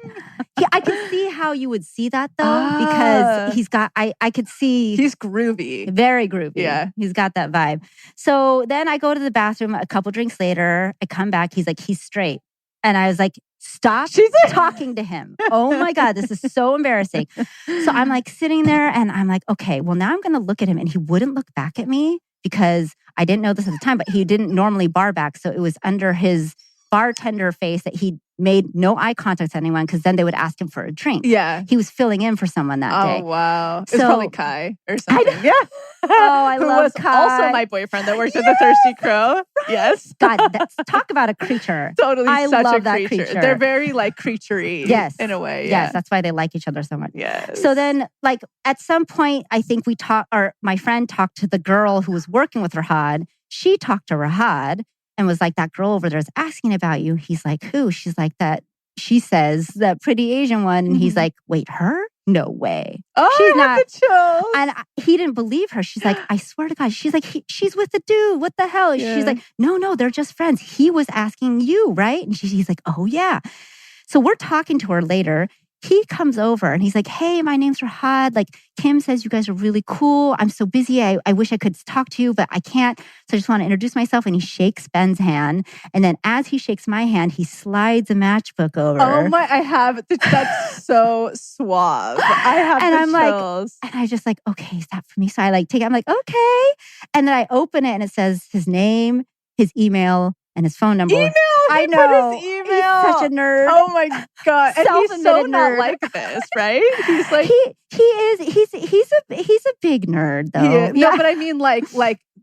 I can see how you would see that though, because he's got, I could see. He's groovy. Very groovy. Yeah. He's got that vibe. So then I go to the bathroom a couple drinks later. I come back. He's like, he's straight. And I was like, stop talking to him. Oh my God, this is so embarrassing. So I'm like sitting there and I'm like, okay, well now I'm going to look at him, and he wouldn't look back at me because I didn't know this at the time, but he didn't normally bar back. So it was under his bartender face that he made no eye contact with anyone, because then they would ask him for a drink. Yeah. He was filling in for someone that day. Oh, wow. It's probably Kai or something. Yeah. Oh, I love was Kai. Also my boyfriend that worked at the Thirsty Crow. Yes. God, talk about a creature. Totally. I such love a that creature. They're very like creaturey. Yes. In a way. Yes. Yeah. That's why they like each other so much. Yes. So then like at some point, I think my friend talked to the girl who was working with Rahad. She talked to Rahad and was like, that girl over there is asking about you. He's like, who? She's like, that. She says, that pretty Asian one. And he's like, wait, her? No way. Oh, she's not. The chills. And he didn't believe her. She's like, I swear to God. She's like, she's with the dude. What the hell? Yeah. She's like, no, they're just friends. He was asking you, right? And he's like, oh yeah. So we're talking to her later. He comes over and he's like, hey, my name's Rahad. Like, Kim says you guys are really cool. I'm so busy. I wish I could talk to you, but I can't. So I just want to introduce myself. And he shakes Ben's hand. And then as he shakes my hand, he slides a matchbook over. Oh my, I have. That's so suave. I have and the I'm chills. Like, and I just like, okay, is that for me? So I like take it. I'm like, okay. And then I open it and it says his name, his email, and his phone number. Email? I know. His email. He's such a nerd. Oh my God. And he's so nerd. not like this, right? He's like he is. He's a big nerd though. Yeah. No, but I mean like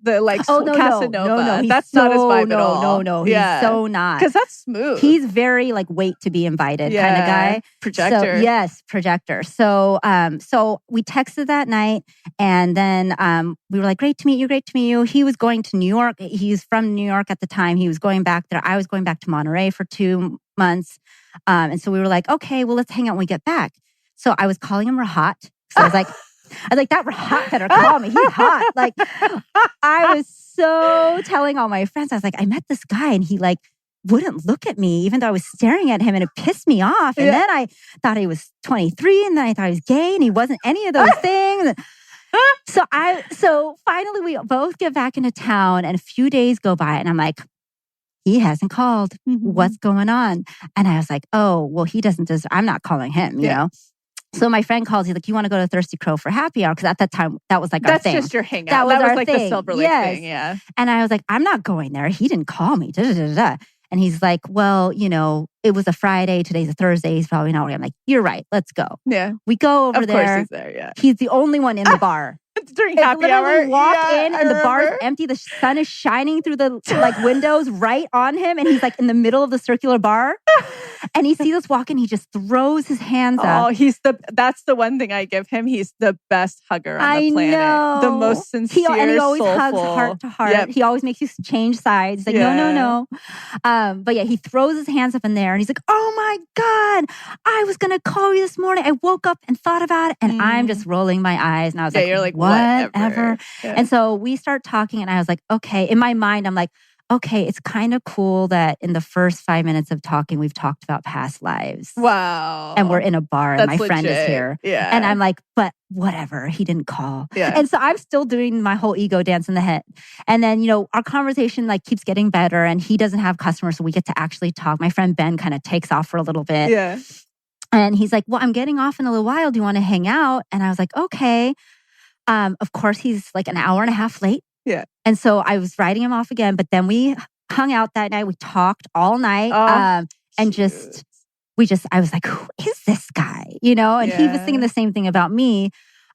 the Casanova. No, that's not his vibe at all. No. He's so not. Because that's smooth. He's very like wait to be invited kind of guy. Projector. So, yes, projector. So we texted that night, and then we were like, great to meet you. He was going to New York. He's from New York at the time. He was going back there. I was going back to Monterey for 2 months. And so we were like, okay, well, let's hang out when we get back. So I was calling him Rahat. So I was like, that Rahat better call me. He's hot. Like, I was so telling all my friends, I was like, I met this guy and he like wouldn't look at me, even though I was staring at him, and it pissed me off. And then I thought he was 23, and then I thought he was gay, and he wasn't any of those things. So finally we both get back into town, and a few days go by, and I'm like, he hasn't called. What's going on? And I was like, oh, well, he doesn't deserve, I'm not calling him, you know? So my friend calls, he's like, you want to go to Thirsty Crow for happy hour? Because at that time, that was like our thing. That's just your hangout. That was like thing. The Silver Lake thing, yeah. And I was like, I'm not going there. He didn't call me. And he's like, well, it was a Friday. Today's a Thursday. He's probably not. I'm like, you're right. Let's go. Yeah. We go over there. Of course he's there, yeah. He's the only one in the bar. During happy hour. Walk in and the bar is empty. The sun is shining through the windows right on him. And he's like in the middle of the circular bar. And he sees us walking. He just throws his hands up. Oh, that's the one thing I give him. He's the best hugger on the planet. Know. The most sincere, and he always soulful. hugs heart to heart. Yep. He always makes you change sides. He's like, no. But yeah, he throws his hands up in there and he's like, oh my God, I was going to call you this morning. I woke up and thought about it, and I'm just rolling my eyes. And I was like, you're like, whatever. Yeah. And so we start talking, and I was like, okay. In my mind, I'm like, okay, it's kind of cool that in the first 5 minutes of talking, we've talked about past lives. Wow. And we're in a bar, and my friend is here. Yeah. And I'm like, but whatever, he didn't call. Yeah. And so I'm still doing my whole ego dance in the head. And then, our conversation like keeps getting better, and he doesn't have customers, so we get to actually talk. My friend Ben kind of takes off for a little bit. Yeah. And he's like, well, I'm getting off in a little while. Do you want to hang out? And I was like, okay. Of course, he's like an hour and a half late. Yeah. And so I was writing him off again, but then we hung out that night. We talked all night. I was like, who is this guy? And he was thinking the same thing about me.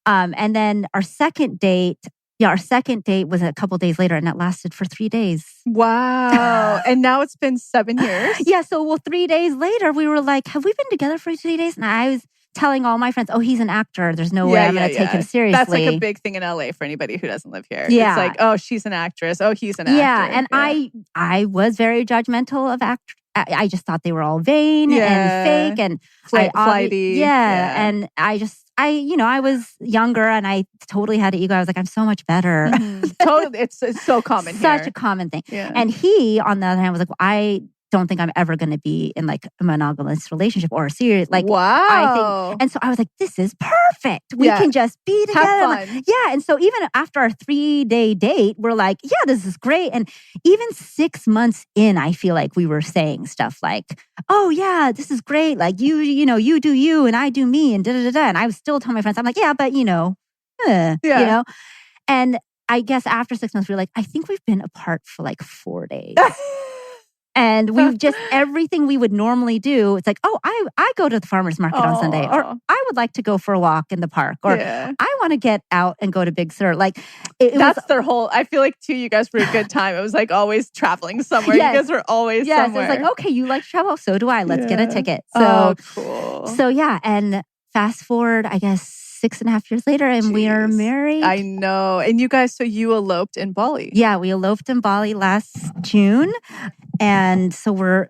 And then our second date was a couple days later, and that lasted for 3 days. Wow. And now it's been 7 years. Yeah. So, 3 days later, we were like, have we been together for 3 days? And I was telling all my friends, oh, he's an actor. There's no way I'm going to take him seriously. That's like a big thing in LA for anybody who doesn't live here. Yeah. It's like, oh, she's an actress. Oh, he's an actor. Yeah. And I was very judgmental of actors. I just thought they were all vain and fake and flighty. Yeah. And I was younger, and I totally had an ego. I was like, I'm so much better. Mm-hmm. Totally. It's so common Such here. a common thing. Yeah. And he, on the other hand, was like, well, I don't think I'm ever going to be in like a monogamous relationship or a serious, like, wow. I think, and so I was like, this is perfect. We can just be together. Have fun. Yeah. And so even after our 3-day date, we're like, yeah, this is great. And even 6 months in, I feel like we were saying stuff like, oh yeah, this is great. Like you know, you do you and I do me and da da da da. And I was still telling my friends, I'm like, yeah, but you know, you know, and I guess after 6 months, we were like, I think we've been apart for like 4 days. And we've just, everything we would normally do, it's like, oh, I go to the farmer's market on Sunday, or I would like to go for a walk in the park, or I want to get out and go to Big Sur. Like, that's their whole, I feel like too, you guys were a good time. It was like always traveling somewhere. You guys were always somewhere. So it's like, okay, you like to travel, so do I. Let's get a ticket. So, oh, cool. So yeah, and fast forward, I guess, 6.5 years later, and we are married. I know. And you guys, so you eloped in Bali. Yeah, we eloped in Bali last June. And so we're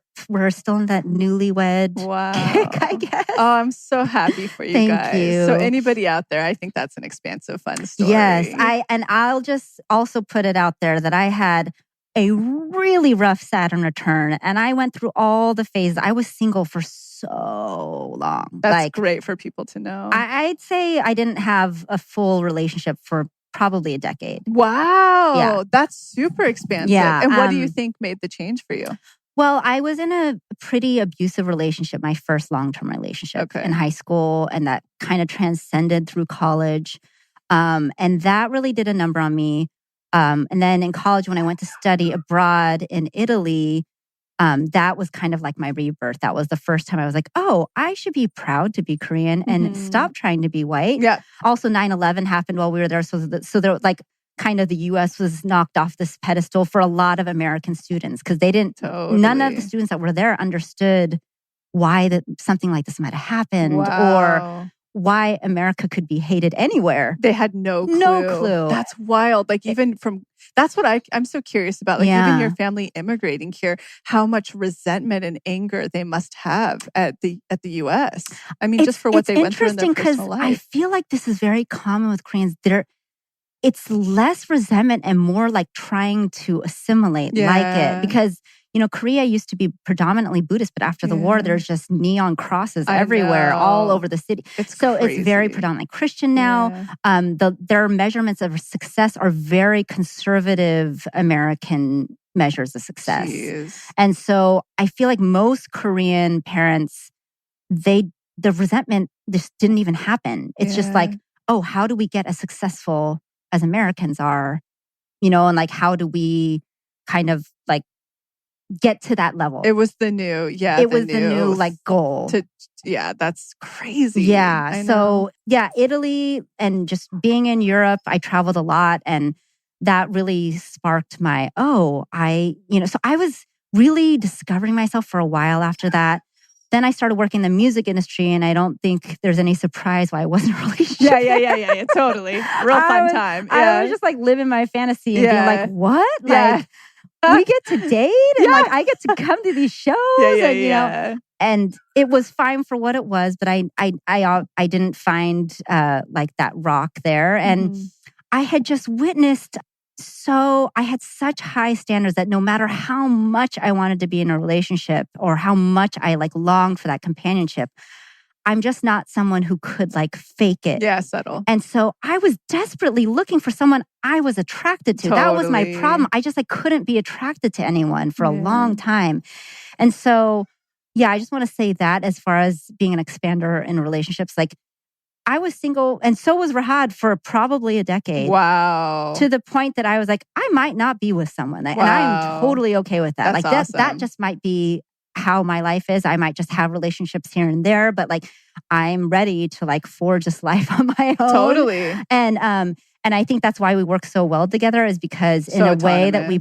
still in that newlywed kick, I guess. Oh, I'm so happy for you Thank guys. you. So anybody out there, I think that's an expansive, fun story. Yes, I'll just also put it out there that I had a really rough Saturn return, and I went through all the phases. I was single for so long. That's great for people to know. I'd say I didn't have a full relationship for probably a decade. Wow. Yeah. That's super expansive. Yeah. And what do you think made the change for you? Well, I was in a pretty abusive relationship, my first long-term relationship in high school, and that kind of transcended through college. And that really did a number on me. And then in college, when I went to study abroad in Italy, that was kind of like my rebirth. That was the first time I was like, oh, I should be proud to be Korean and stop trying to be white. Yeah. Also, 9/11 happened while we were there. So there, like, kind of the U.S. was knocked off this pedestal for a lot of American students because they didn't, none of the students that were there understood why something like this might have happened or why America could be hated anywhere. They had no clue. No clue. That's wild. Like even that's what I'm so curious about. Like even your family immigrating here, how much resentment and anger they must have at the U.S. I mean, just for what they went through in their personal life. I feel like this is very common with Koreans. It's less resentment and more like trying to assimilate like it. Because, you know, Korea used to be predominantly Buddhist, but after the war, there's just neon crosses everywhere, all over the city. It's very predominantly Christian now. Their measurements of success are very conservative American measures of success. Jeez. And so I feel like most Korean parents, the resentment just didn't even happen. It's just like, oh, how do we get as successful as Americans are, you know, and like, how do we kind of like get to that level? It was the new, it was the new like goal. That's crazy. Yeah. So Italy and just being in Europe, I traveled a lot, and that really sparked my, so I was really discovering myself for a while after that. Then I started working in the music industry, and I don't think there's any surprise why I wasn't really sure. Yeah, totally. Real fun time. Yeah. I was just like living my fantasy and being like, what? Like, we get to date and like I get to come to these shows and you know, and it was fine for what it was, but I didn't find like that rock there. And I had just witnessed, so I had such high standards that no matter how much I wanted to be in a relationship or how much I like longed for that companionship, I'm just not someone who could like fake it. Yeah, settle. And so I was desperately looking for someone I was attracted to. That was my problem. I just couldn't be attracted to anyone for a long time. And so, I just want to say that as far as being an expander in relationships, like I was single, and so was Rahad for probably a decade. Wow. To the point that I was like, I might not be with someone. And I'm totally okay with that. That's like awesome. that just might be how my life is. I might just have relationships here and there, but like I'm ready to like forge this life on my own. Totally. And I think that's why we work so well together, is because in a way that we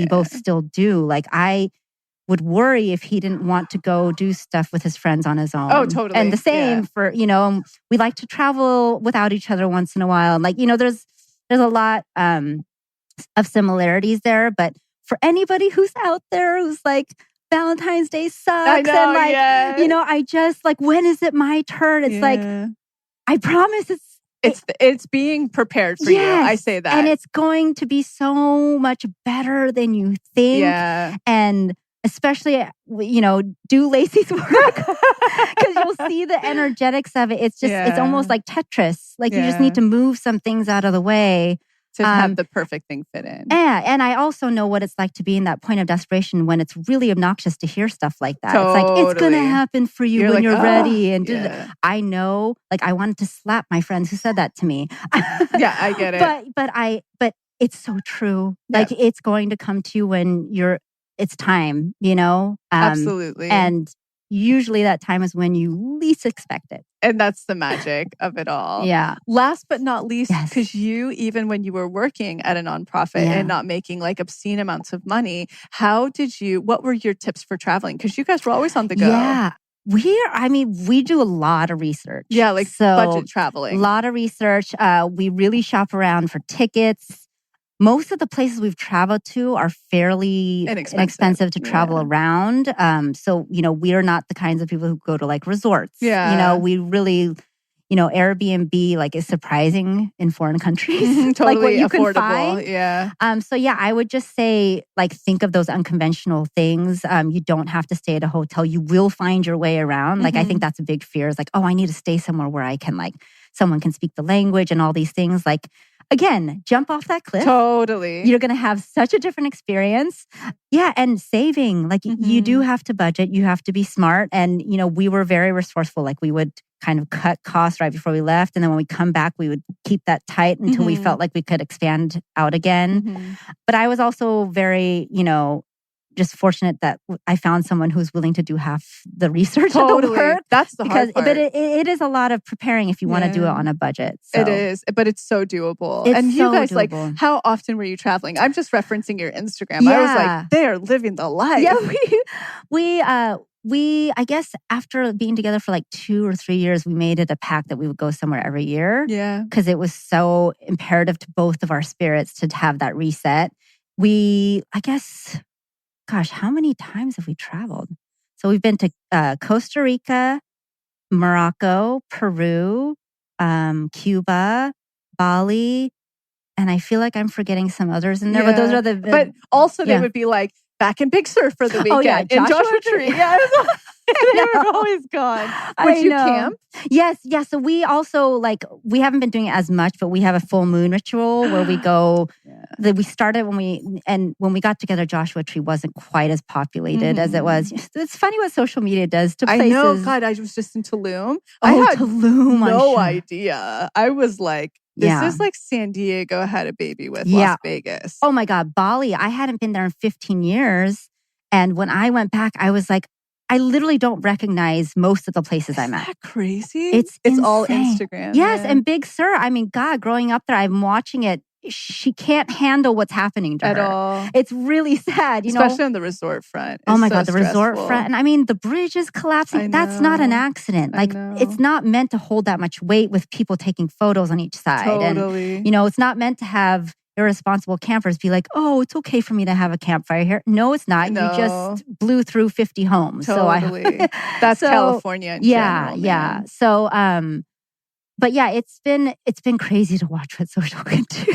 both still do. Like I would worry if he didn't want to go do stuff with his friends on his own. Oh, totally. And the same for, you know, we like to travel without each other once in a while. And like, you know, there's a lot of similarities there. But for anybody who's out there who's like, Valentine's Day sucks. I know, and like, you know, I just like, when is it my turn? It's like, I promise it's being prepared for you. I say that. And it's going to be so much better than you think. Yeah. And especially, do Lacy's work because you'll see the energetics of it. It's just, it's almost like Tetris. Like you just need to move some things out of the way. To have the perfect thing fit in. Yeah, and I also know what it's like to be in that point of desperation when it's really obnoxious to hear stuff like that. Totally. It's like, it's going to happen for you when you're ready. And I know, like I wanted to slap my friends who said that to me. Yeah, I get it. But it's so true. Like it's going to come to you when it's time, Absolutely. And usually that time is when you least expect it. And that's the magic of it all. Yeah. Last but not least, because you, even when you were working at a nonprofit and not making like obscene amounts of money, what were your tips for traveling? Because you guys were always on the go. Yeah. We do a lot of research. Yeah, like budget traveling. A lot of research. We really shop around for tickets. Most of the places we've traveled to are fairly inexpensive to travel around. So, we are not the kinds of people who go to like resorts. Yeah. We really, Airbnb like is surprising in foreign countries. Totally like what you affordable. Can find. Yeah. So I would just say like think of those unconventional things. You don't have to stay at a hotel. You will find your way around. Like I think that's a big fear is like, oh, I need to stay somewhere where I can like someone can speak the language and all these things. Like again, jump off that cliff. Totally. You're going to have such a different experience. Yeah. And saving, like you do have to budget. You have to be smart. And, we were very resourceful. Like we would kind of cut costs right before we left. And then when we come back, we would keep that tight until we felt like we could expand out again. But I was also very, just fortunate that I found someone who's willing to do half the research of the work. That's the hard part. But it is a lot of preparing if you want to do it on a budget. So. It is, but it's so doable. It's and you so guys, doable. like, how often were you traveling? I'm just referencing your Instagram. I was like, they are living the life. Yeah, we I guess after being together for like 2 or 3 years, we made it a pact that we would go somewhere every year. Yeah. Because it was so imperative to both of our spirits to have that reset. Gosh, how many times have we traveled? So we've been to Costa Rica, Morocco, Peru, Cuba, Bali, and I feel like I'm forgetting some others in there. But those are the. But also, they would be like back in Big Sur for the weekend. Oh yeah, in Joshua Tree. Yeah. They were always gone. Would you camp? Yes. Yeah. So we also we haven't been doing it as much, but we have a full moon ritual where we go. We started when we got together. Joshua Tree wasn't quite as populated as it was. It's funny what social media does to places. I know. God, I was just in Tulum. I had Tulum. No idea. I was like, this is like San Diego had a baby with Las Vegas. Oh my God, Bali. I hadn't been there in 15 years, and when I went back, I was like, I literally don't recognize most of the places I'm at. Isn't that crazy? It's all Instagram. Yes, and Big Sur. I mean, God, growing up there, I'm watching it. She can't handle what's happening to her. At all. It's really sad, Especially on the resort front. Oh my God, the resort front. And I mean, the bridge is collapsing. That's not an accident. Like, it's not meant to hold that much weight with people taking photos on each side. Totally. And, it's not meant to have irresponsible campers be like, oh, it's okay for me to have a campfire here. No, it's not. No. You just blew through 50 homes. Totally. That's California in general, man. So, but yeah, it's been crazy to watch what social can do.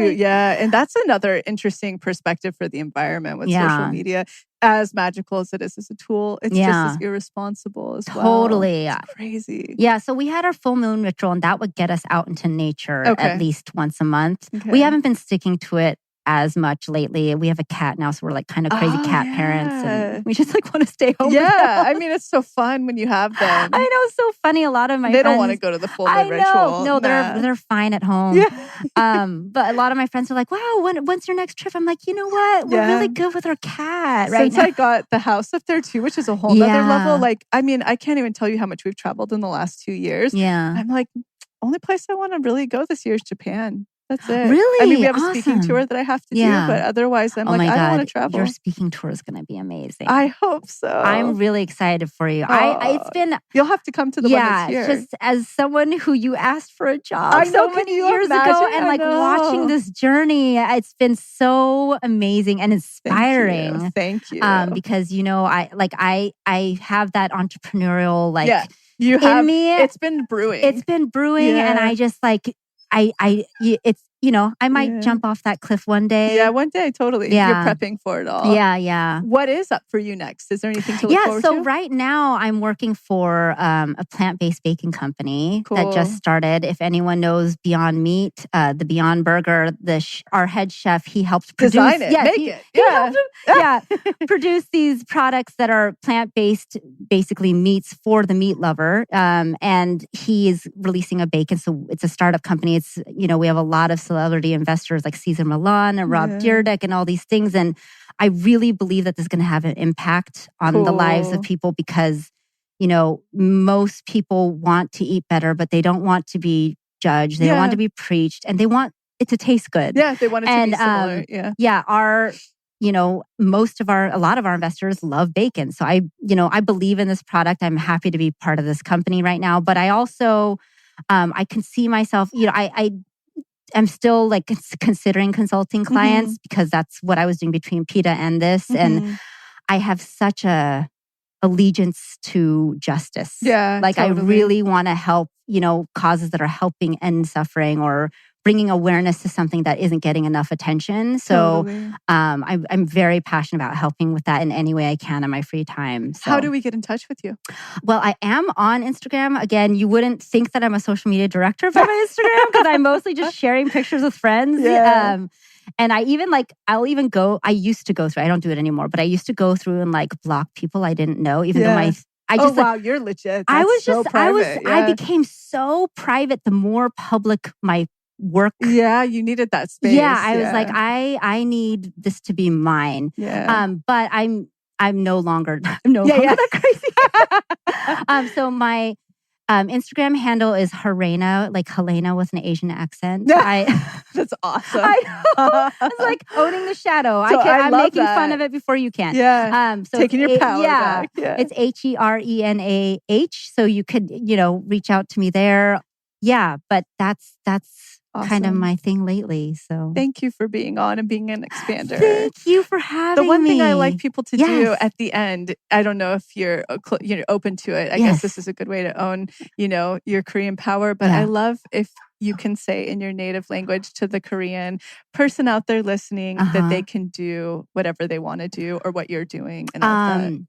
And that's another interesting perspective for the environment with social media. As magical as it is as a tool, it's just as irresponsible as well. Totally. It's crazy. Yeah, so we had our full moon ritual, and that would get us out into nature at least once a month. Okay. We haven't been sticking to it as much lately. We have a cat now, so we're like kind of crazy cat parents, and we just like want to stay home. Yeah, I mean, it's so fun when you have them. I know, it's so funny. A lot of my friends, don't want to go to the full moon ritual. No, they're fine at home. Yeah. But a lot of my friends are like, "Wow, when's your next trip?" I'm like, you know what? We're really good with our cat right now. Since I got the house up there too, which is a whole nother level. Like, I mean, I can't even tell you how much we've traveled in the last 2 years. Yeah, I'm like, only place I want to really go this year is Japan. That's it. Really? I mean, we have a speaking tour that I have to do, but otherwise I'm I don't want to travel. Your speaking tour is going to be amazing. I hope so. I'm really excited for you. It's been... You'll have to come to the one that's here. Just as someone who you asked for a job so many years ago, and watching this journey, it's been so amazing and inspiring. Thank you. Because, I have that entrepreneurial, you have, in me. It's been brewing. And I just it's I might jump off that cliff one day. Yeah, one day, totally. Yeah. You're prepping for it all. Yeah. What is up for you next? Is there anything to look forward to? So right now I'm working for a plant-based baking company that just started. If anyone knows Beyond Meat, the Beyond Burger, our head chef, he helped produce Design it, make it. Yeah. Produce these products that are plant-based, basically meats for the meat lover. And he is releasing a bacon. So it's a startup company. It's, we have a lot of celebrity investors like Cesar Millan and Rob Dyrdek and all these things. And I really believe that this is going to have an impact on the lives of people because, most people want to eat better, but they don't want to be judged. They don't want to be preached, and they want it to taste good. Yeah, they want it to be similar. A lot of our investors love bacon. So I believe in this product. I'm happy to be part of this company right now. But I also, I can see myself, I'm still like considering consulting clients because that's what I was doing between PETA and this. And I have such a allegiance to justice. Yeah, like totally. I really want to help, causes that are helping end suffering or bringing awareness to something that isn't getting enough attention. So I'm very passionate about helping with that in any way I can in my free time. So. How do we get in touch with you? Well, I am on Instagram. Again, you wouldn't think that I'm a social media director by my Instagram because I'm mostly just sharing pictures with friends. Yeah. And I used to go through, I don't do it anymore, but I used to go through and like block people I didn't know, even though wow, you're legit. I became so private the more public my work. Yeah, you needed that space. Yeah, I was like, I need this to be mine. Yeah. But I'm no longer that crazy. So my Instagram handle is Helena, like Helena with an Asian accent. That's awesome. I know. It's like owning the shadow. I'm making fun of it before you can. Yeah. So taking your power back. Yeah. It's HERENAH. So you could, reach out to me there. Yeah, but that's awesome. Kind of my thing lately. So thank you for being on and being an expander. Thank you for having me. The one thing I like people to do at the end, I don't know if you're open to it. I guess this is a good way to own, your Korean power. But I love if you can say in your native language to the Korean person out there listening that they can do whatever they want to do or what you're doing. And all that.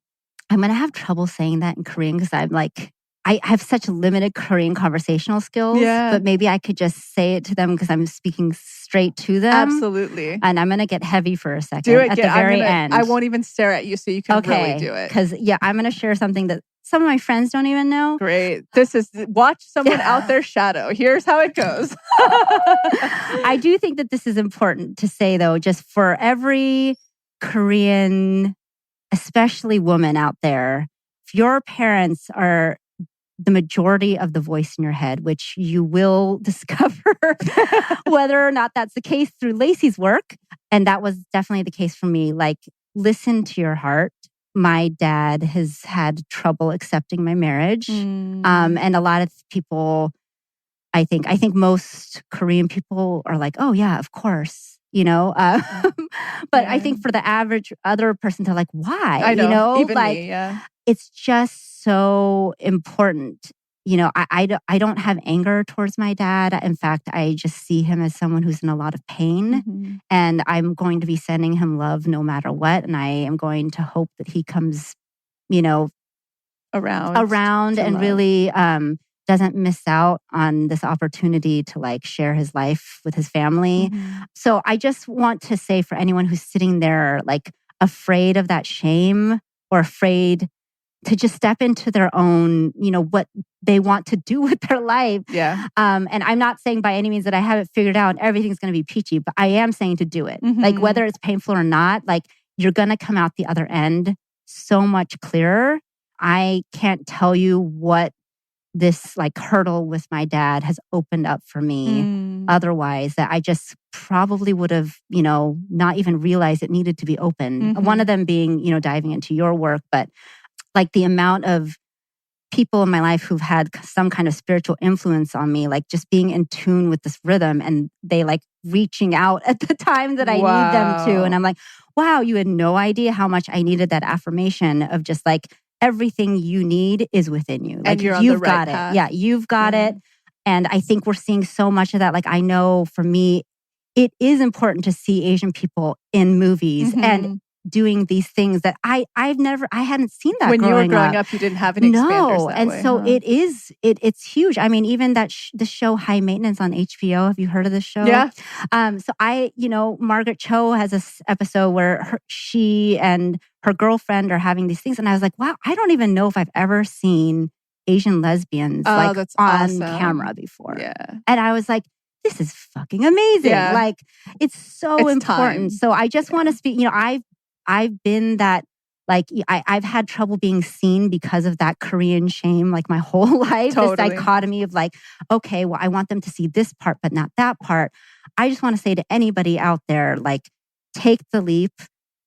I'm going to have trouble saying that in Korean because I'm like, I have such limited Korean conversational skills, but maybe I could just say it to them because I'm speaking straight to them. Absolutely. And I'm going to get heavy for a second do it, at the very end. I won't even stare at you so you can really do it. Because I'm going to share something that some of my friends don't even know. Great. Watch someone out there shadow. Here's how it goes. I do think that this is important to say though, just for every Korean, especially woman out there, if your parents are the majority of the voice in your head, which you will discover whether or not that's the case through Lacy's work. And that was definitely the case for me. Like, listen to your heart. My dad has had trouble accepting my marriage. And a lot of people, I think most Korean people are like, oh yeah, of course. But I think for the average other person, they're like, why? I know, even like, me, yeah. It's just so important. I don't have anger towards my dad. In fact, I just see him as someone who's in a lot of pain. And I'm going to be sending him love no matter what. And I am going to hope that he comes, around and really doesn't miss out on this opportunity to like share his life with his family. So I just want to say for anyone who's sitting there like afraid of that shame or afraid to just step into their own, what they want to do with their life. Yeah. And I'm not saying by any means that I have it figured out and everything's going to be peachy, but I am saying to do it. Like whether it's painful or not, like you're going to come out the other end so much clearer. I can't tell you what this like hurdle with my dad has opened up for me. Otherwise, that I just probably would have, not even realized it needed to be open. One of them being, diving into your work, but like the amount of people in my life who've had some kind of spiritual influence on me, like just being in tune with this rhythm and they like reaching out at the time that I need them to. And I'm like, wow, you had no idea how much I needed that affirmation of just like everything you need is within you. Like and you're on you've the right got path. it. Yeah, you've got it. And I think we're seeing so much of that. Like I know for me, it is important to see Asian people in movies and doing these things that I hadn't seen that when you were growing up. up. You didn't have any expanders that and way, so huh? it's huge. I mean, even that the show High Maintenance on HBO. Have you heard of this show? Yeah. So Margaret Cho has this episode where she and her girlfriend are having these things, and I was like, wow, I don't even know if I've ever seen Asian lesbians That's on awesome. camera before. Yeah. And I was like, this is fucking amazing. Yeah. Like, it's so important. Time. So I just want to speak, I've been that, like, I've had trouble being seen because of that Korean shame, like my whole life. Totally. This dichotomy of like, okay, well, I want them to see this part, but not that part. I just want to say to anybody out there, like, take the leap.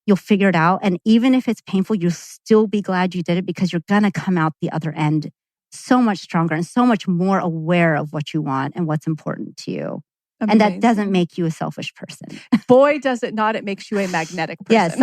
You'll figure it out. And even if it's painful, you'll still be glad you did it because you're going to come out the other end so much stronger and so much more aware of what you want and what's important to you. Amazing. And that doesn't make you a selfish person. Boy, does it not. It makes you a magnetic person. Yes,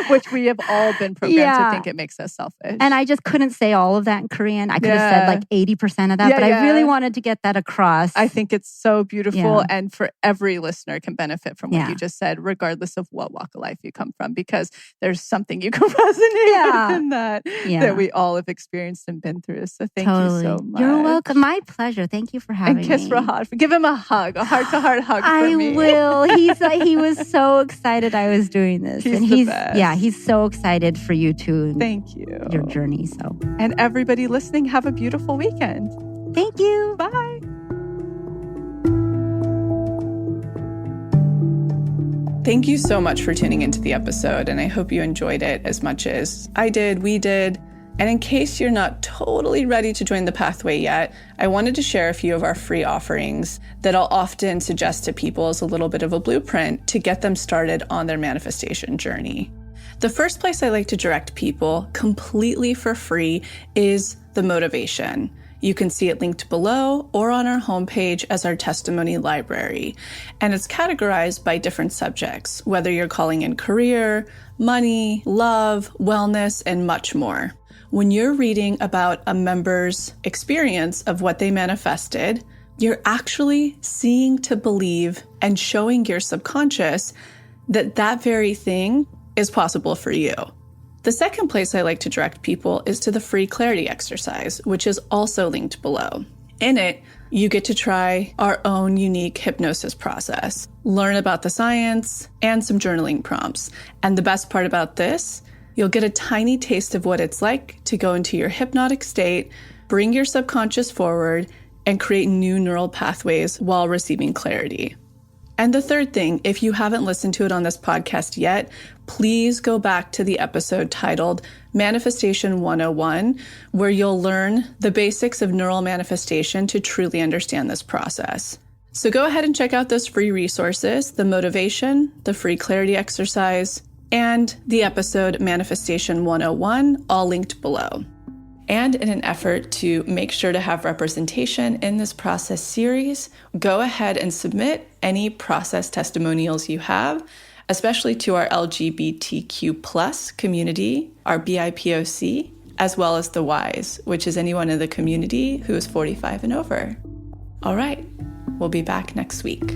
which we have all been programmed to think it makes us selfish. And I just couldn't say all of that in Korean. I could have said like 80% of that, but I really wanted to get that across. I think it's so beautiful. And for every listener can benefit from what you just said, regardless of what walk of life you come from, because there's something you can resonate with in that we all have experienced and been through. So thank you so much. You're welcome. My pleasure. Thank you for having me. And kiss Rahad. Give him a hug, a heart-to-heart hug for me. I will. He's like, he was so excited I was doing this. He's the best. He's so excited for you too. Thank you. Your journey. So, and everybody listening, have a beautiful weekend. Thank you. Bye. Thank you so much for tuning into the episode, and I hope you enjoyed it as much as I did, we did. And in case you're not totally ready to join the pathway yet, I wanted to share a few of our free offerings that I'll often suggest to people as a little bit of a blueprint to get them started on their manifestation journey. The first place I like to direct people completely for free is the motivation. You can see it linked below or on our homepage as our testimony library. And it's categorized by different subjects, whether you're calling in career, money, love, wellness, and much more. When you're reading about a member's experience of what they manifested, you're actually seeing to believe and showing your subconscious that that very thing is possible for you. The second place I like to direct people is to the free clarity exercise, which is also linked below. In it, you get to try our own unique hypnosis process, learn about the science, and some journaling prompts. And the best part about this, you'll get a tiny taste of what it's like to go into your hypnotic state, bring your subconscious forward, and create new neural pathways while receiving clarity. And the third thing, if you haven't listened to it on this podcast yet, please go back to the episode titled Manifestation 101, where you'll learn the basics of neural manifestation to truly understand this process. So go ahead and check out those free resources, the motivation, the free clarity exercise, and the episode Manifestation 101, all linked below. And in an effort to make sure to have representation in this process series, go ahead and submit any process testimonials you have, especially to our LGBTQ+ community, our BIPOC, as well as the Ys, which is anyone in the community who is 45 and over. All right, we'll be back next week.